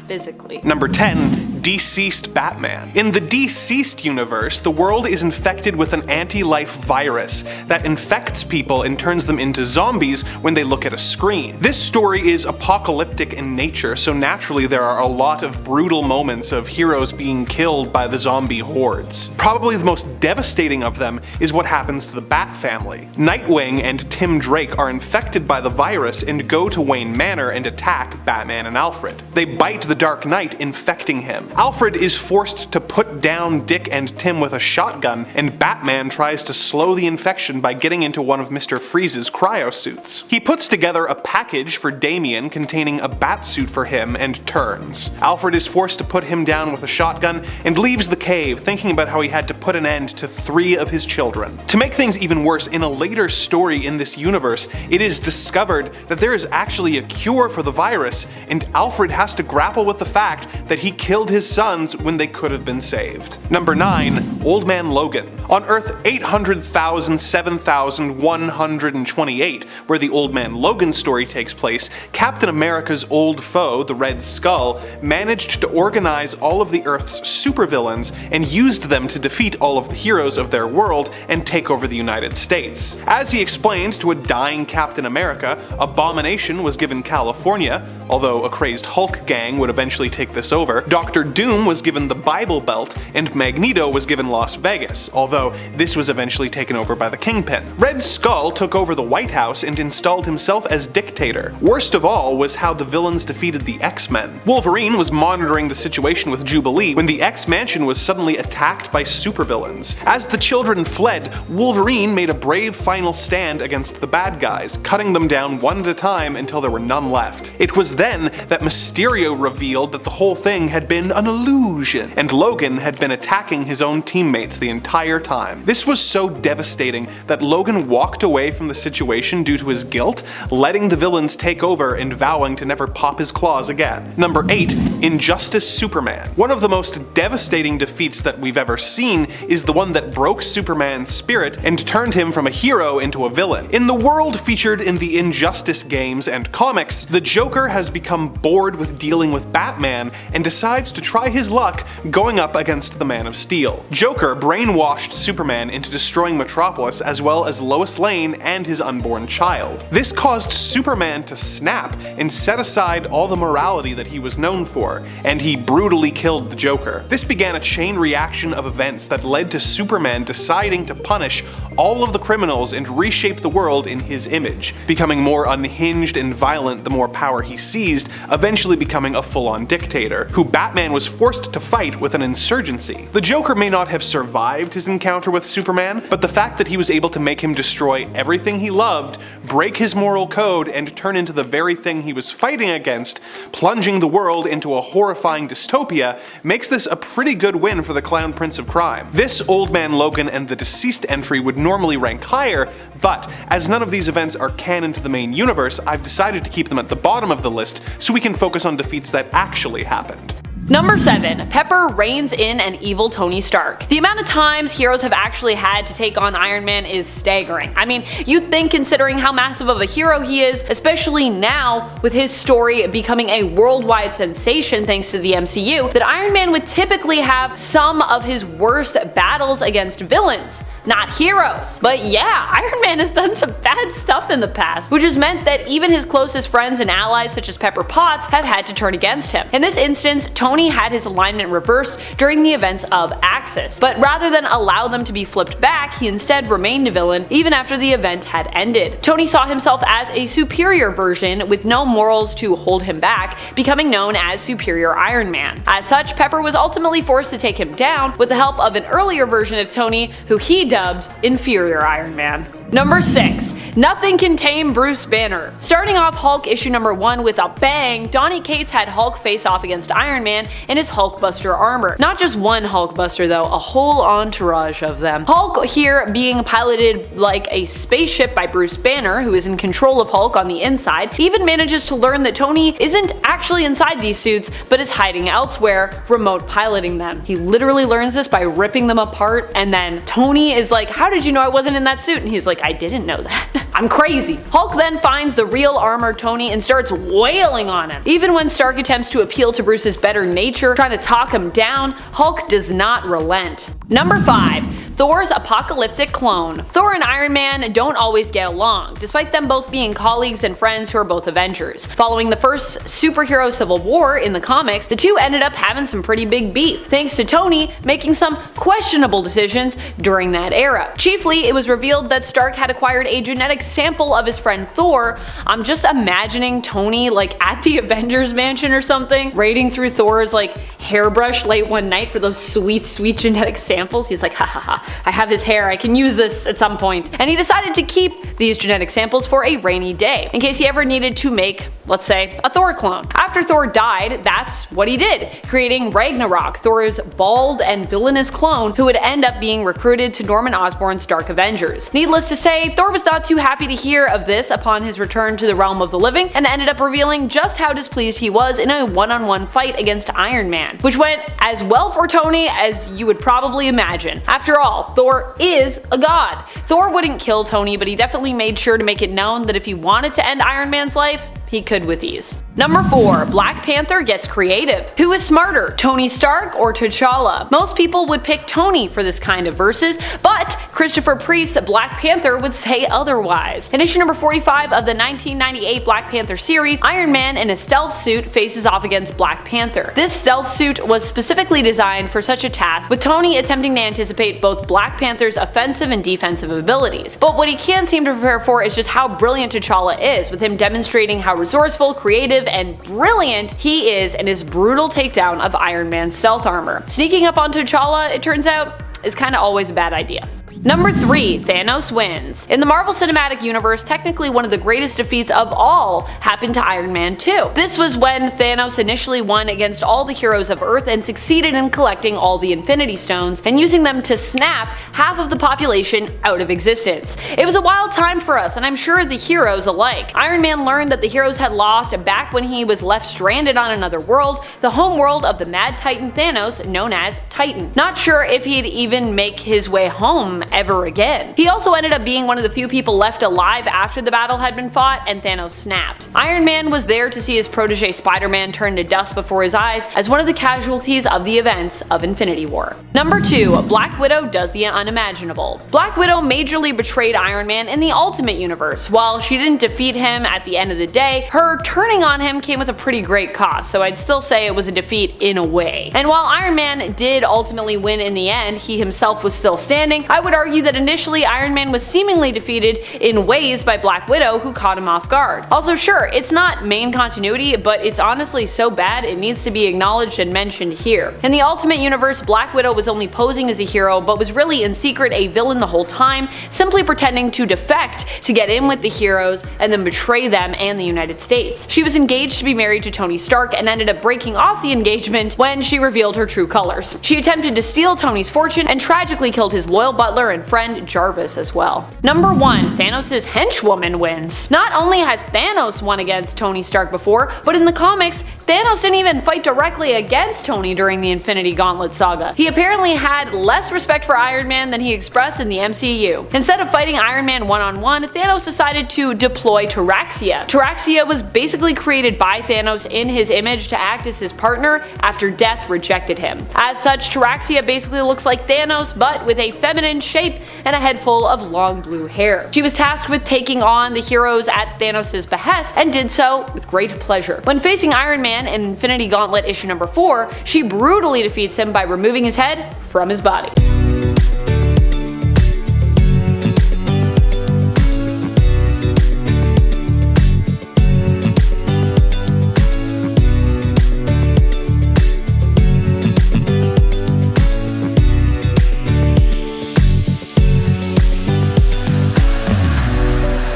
physically. Number 10. Deceased Batman. In the Deceased universe, the world is infected with an anti-life virus that infects people and turns them into zombies when they look at a screen. This story is apocalyptic in nature, so naturally there are a lot of brutal moments of heroes being killed by the zombie hordes. Probably the most devastating of them is what happens to the Bat family. Nightwing and Tim Drake are infected by the virus and go to Wayne Manor and attack Batman and Alfred. They bite the Dark Knight, infecting him. Alfred is forced to put down Dick and Tim with a shotgun, and Batman tries to slow the infection by getting into one of Mr. Freeze's cryosuits. He puts together a package for Damian containing a batsuit for him and turns. Alfred is forced to put him down with a shotgun and leaves the cave, thinking about how he had to put an end to 3 of his children. To make things even worse, in a later story in this universe, it is discovered that there is actually a cure for the virus, and Alfred has to grapple with the fact that he killed his sons when they could have been saved. Number 9. Old Man Logan. On Earth 800,007,128, where the Old Man Logan story takes place, Captain America's old foe, the Red Skull, managed to organize all of the Earth's supervillains and used them to defeat all of the heroes of their world and take over the United States. As he explained to a dying Captain America, Abomination was given California, although a crazed Hulk gang would eventually take this over. Dr. Doom was given the Bible Belt, and Magneto was given Las Vegas, although this was eventually taken over by the Kingpin. Red Skull took over the White House and installed himself as dictator. Worst of all was how the villains defeated the X-Men. Wolverine was monitoring the situation with Jubilee when the X-Mansion was suddenly attacked by supervillains. As the children fled, Wolverine made a brave final stand against the bad guys, cutting them down one at a time until there were none left. It was then that Mysterio revealed that the whole thing had been an illusion, and Logan had been attacking his own teammates the entire time. This was so devastating that Logan walked away from the situation due to his guilt, letting the villains take over and vowing to never pop his claws again. Number 8. Injustice Superman. One of the most devastating defeats that we've ever seen is the one that broke Superman's spirit and turned him from a hero into a villain. In the world featured in the Injustice games and comics, the Joker has become bored with dealing with Batman and decides to try his luck going up against the Man of Steel. Joker brainwashed Superman into destroying Metropolis as well as Lois Lane and his unborn child. This caused Superman to snap and set aside all the morality that he was known for, and he brutally killed the Joker. This began a chain reaction of events that led to Superman deciding to punish all of the criminals and reshape the world in his image, becoming more unhinged and violent the more power he seized, eventually becoming a full-on dictator, who Batman was was forced to fight with an insurgency. The Joker may not have survived his encounter with Superman, but the fact that he was able to make him destroy everything he loved, break his moral code, and turn into the very thing he was fighting against, plunging the world into a horrifying dystopia, makes this a pretty good win for the Clown Prince of Crime. This Old Man Logan and the Deceased entry would normally rank higher, but as none of these events are canon to the main universe, I've decided to keep them at the bottom of the list so we can focus on defeats that actually happened. Number 7. Pepper reins in an evil Tony Stark. The amount of times heroes have actually had to take on Iron Man is staggering. I mean, you'd think, considering how massive of a hero he is, especially now with his story becoming a worldwide sensation thanks to the MCU, that Iron Man would typically have some of his worst battles against villains, not heroes. But yeah, Iron Man has done some bad stuff in the past, which has meant that even his closest friends and allies such as Pepper Potts have had to turn against him. In this instance, Tony had his alignment reversed during the events of Axis, but rather than allow them to be flipped back, he instead remained a villain even after the event had ended. Tony saw himself as a superior version with no morals to hold him back, becoming known as Superior Iron Man. As such, Pepper was ultimately forced to take him down with the help of an earlier version of Tony who he dubbed Inferior Iron Man. Number 6. Nothing can tame Bruce Banner. Starting off Hulk issue number 1 with a bang, Donny Cates had Hulk face off against Iron Man in his Hulkbuster armor. Not just one Hulkbuster though, a whole entourage of them. Hulk here being piloted like a spaceship by Bruce Banner, who is in control of Hulk on the inside, even manages to learn that Tony isn't actually inside these suits, but is hiding elsewhere, remote piloting them. He literally learns this by ripping them apart, and then Tony is like, "How did you know I wasn't in that suit?" And he's like, "I didn't know that." I'm crazy. Hulk then finds the real armored Tony and starts wailing on him. Even when Stark attempts to appeal to Bruce's better nature, trying to talk him down, Hulk does not relent. Number 5. Thor's apocalyptic clone. Thor and Iron Man don't always get along, despite them both being colleagues and friends who are both Avengers. Following the first superhero civil war in the comics, the two ended up having some pretty big beef, thanks to Tony making some questionable decisions during that era. Chiefly, it was revealed that Stark had acquired a genetic sample of his friend Thor. I'm just imagining Tony like at the Avengers mansion or something, raiding through Thor's like hairbrush late one night for those sweet genetic samples. He's like, "Ha ha ha, I have his hair, I can use this at some point." And he decided to keep these genetic samples for a rainy day, in case he ever needed to make, let's say, a Thor clone. After Thor died, that's what he did, creating Ragnarok, Thor's bald and villainous clone who would end up being recruited to Norman Osborn's Dark Avengers. Needless to say, Thor was not too happy to hear of this upon his return to the realm of the living, and ended up revealing just how displeased he was in a one-on-one fight against Iron Man, which went as well for Tony as you would probably imagine. After all, Thor is a god. Thor wouldn't kill Tony, but he definitely made sure to make it known that if he wanted to end Iron Man's life, he could with ease. Number 4. Black Panther gets creative. Who is smarter, Tony Stark or T'Challa? Most people would pick Tony for this kind of versus, but Christopher Priest's Black Panther would say otherwise. In issue number 45 of the 1998 Black Panther series, Iron Man in a stealth suit faces off against Black Panther. This stealth suit was specifically designed for such a task, with Tony attempting to anticipate both Black Panther's offensive and defensive abilities. But what he can't seem to prepare for is just how brilliant T'Challa is, with him demonstrating how resourceful, creative, and brilliant he is in his brutal takedown of Iron Man's stealth armor. Sneaking up on T'Challa, it turns out, is kinda always a bad idea. Number 3. Thanos wins. In the Marvel Cinematic Universe, technically one of the greatest defeats of all happened to Iron Man 2. This was when Thanos initially won against all the heroes of Earth and succeeded in collecting all the Infinity Stones and using them to snap half of the population out of existence. It was a wild time for us, and I'm sure the heroes alike. Iron Man learned that the heroes had lost back when he was left stranded on another world, the home world of the Mad Titan Thanos, known as Titan. Not sure if he'd even make his way home ever again. He also ended up being one of the few people left alive after the battle had been fought and Thanos snapped. Iron Man was there to see his protege Spider-Man turn to dust before his eyes as one of the casualties of the events of Infinity War. Number 2. Black Widow does the unimaginable. Black Widow majorly betrayed Iron Man in the Ultimate Universe. While she didn't defeat him at the end of the day, her turning on him came with a pretty great cost, so I'd still say it was a defeat in a way. And while Iron Man did ultimately win in the end, he himself was still standing, I would argue that initially Iron Man was seemingly defeated in ways by Black Widow, who caught him off guard. Also, sure, it's not main continuity, but it's honestly so bad it needs to be acknowledged and mentioned here. In the Ultimate Universe, Black Widow was only posing as a hero, but was really in secret a villain the whole time, simply pretending to defect to get in with the heroes and then betray them and the United States. She was engaged to be married to Tony Stark and ended up breaking off the engagement when she revealed her true colors. She attempted to steal Tony's fortune and tragically killed his loyal butler and friend Jarvis as well. Number 1. Thanos' henchwoman wins. Not only has Thanos won against Tony Stark before, but in the comics, Thanos didn't even fight directly against Tony during the Infinity Gauntlet saga. He apparently had less respect for Iron Man than he expressed in the MCU. Instead of fighting Iron Man one-on-one, Thanos decided to deploy Taraxia. Taraxia was basically created by Thanos in his image to act as his partner after Death rejected him. As such, Taraxia basically looks like Thanos, but with a feminine shape and a head full of long blue hair. She was tasked with taking on the heroes at Thanos' behest, and did so with great pleasure. When facing Iron Man in Infinity Gauntlet issue number 4, she brutally defeats him by removing his head from his body.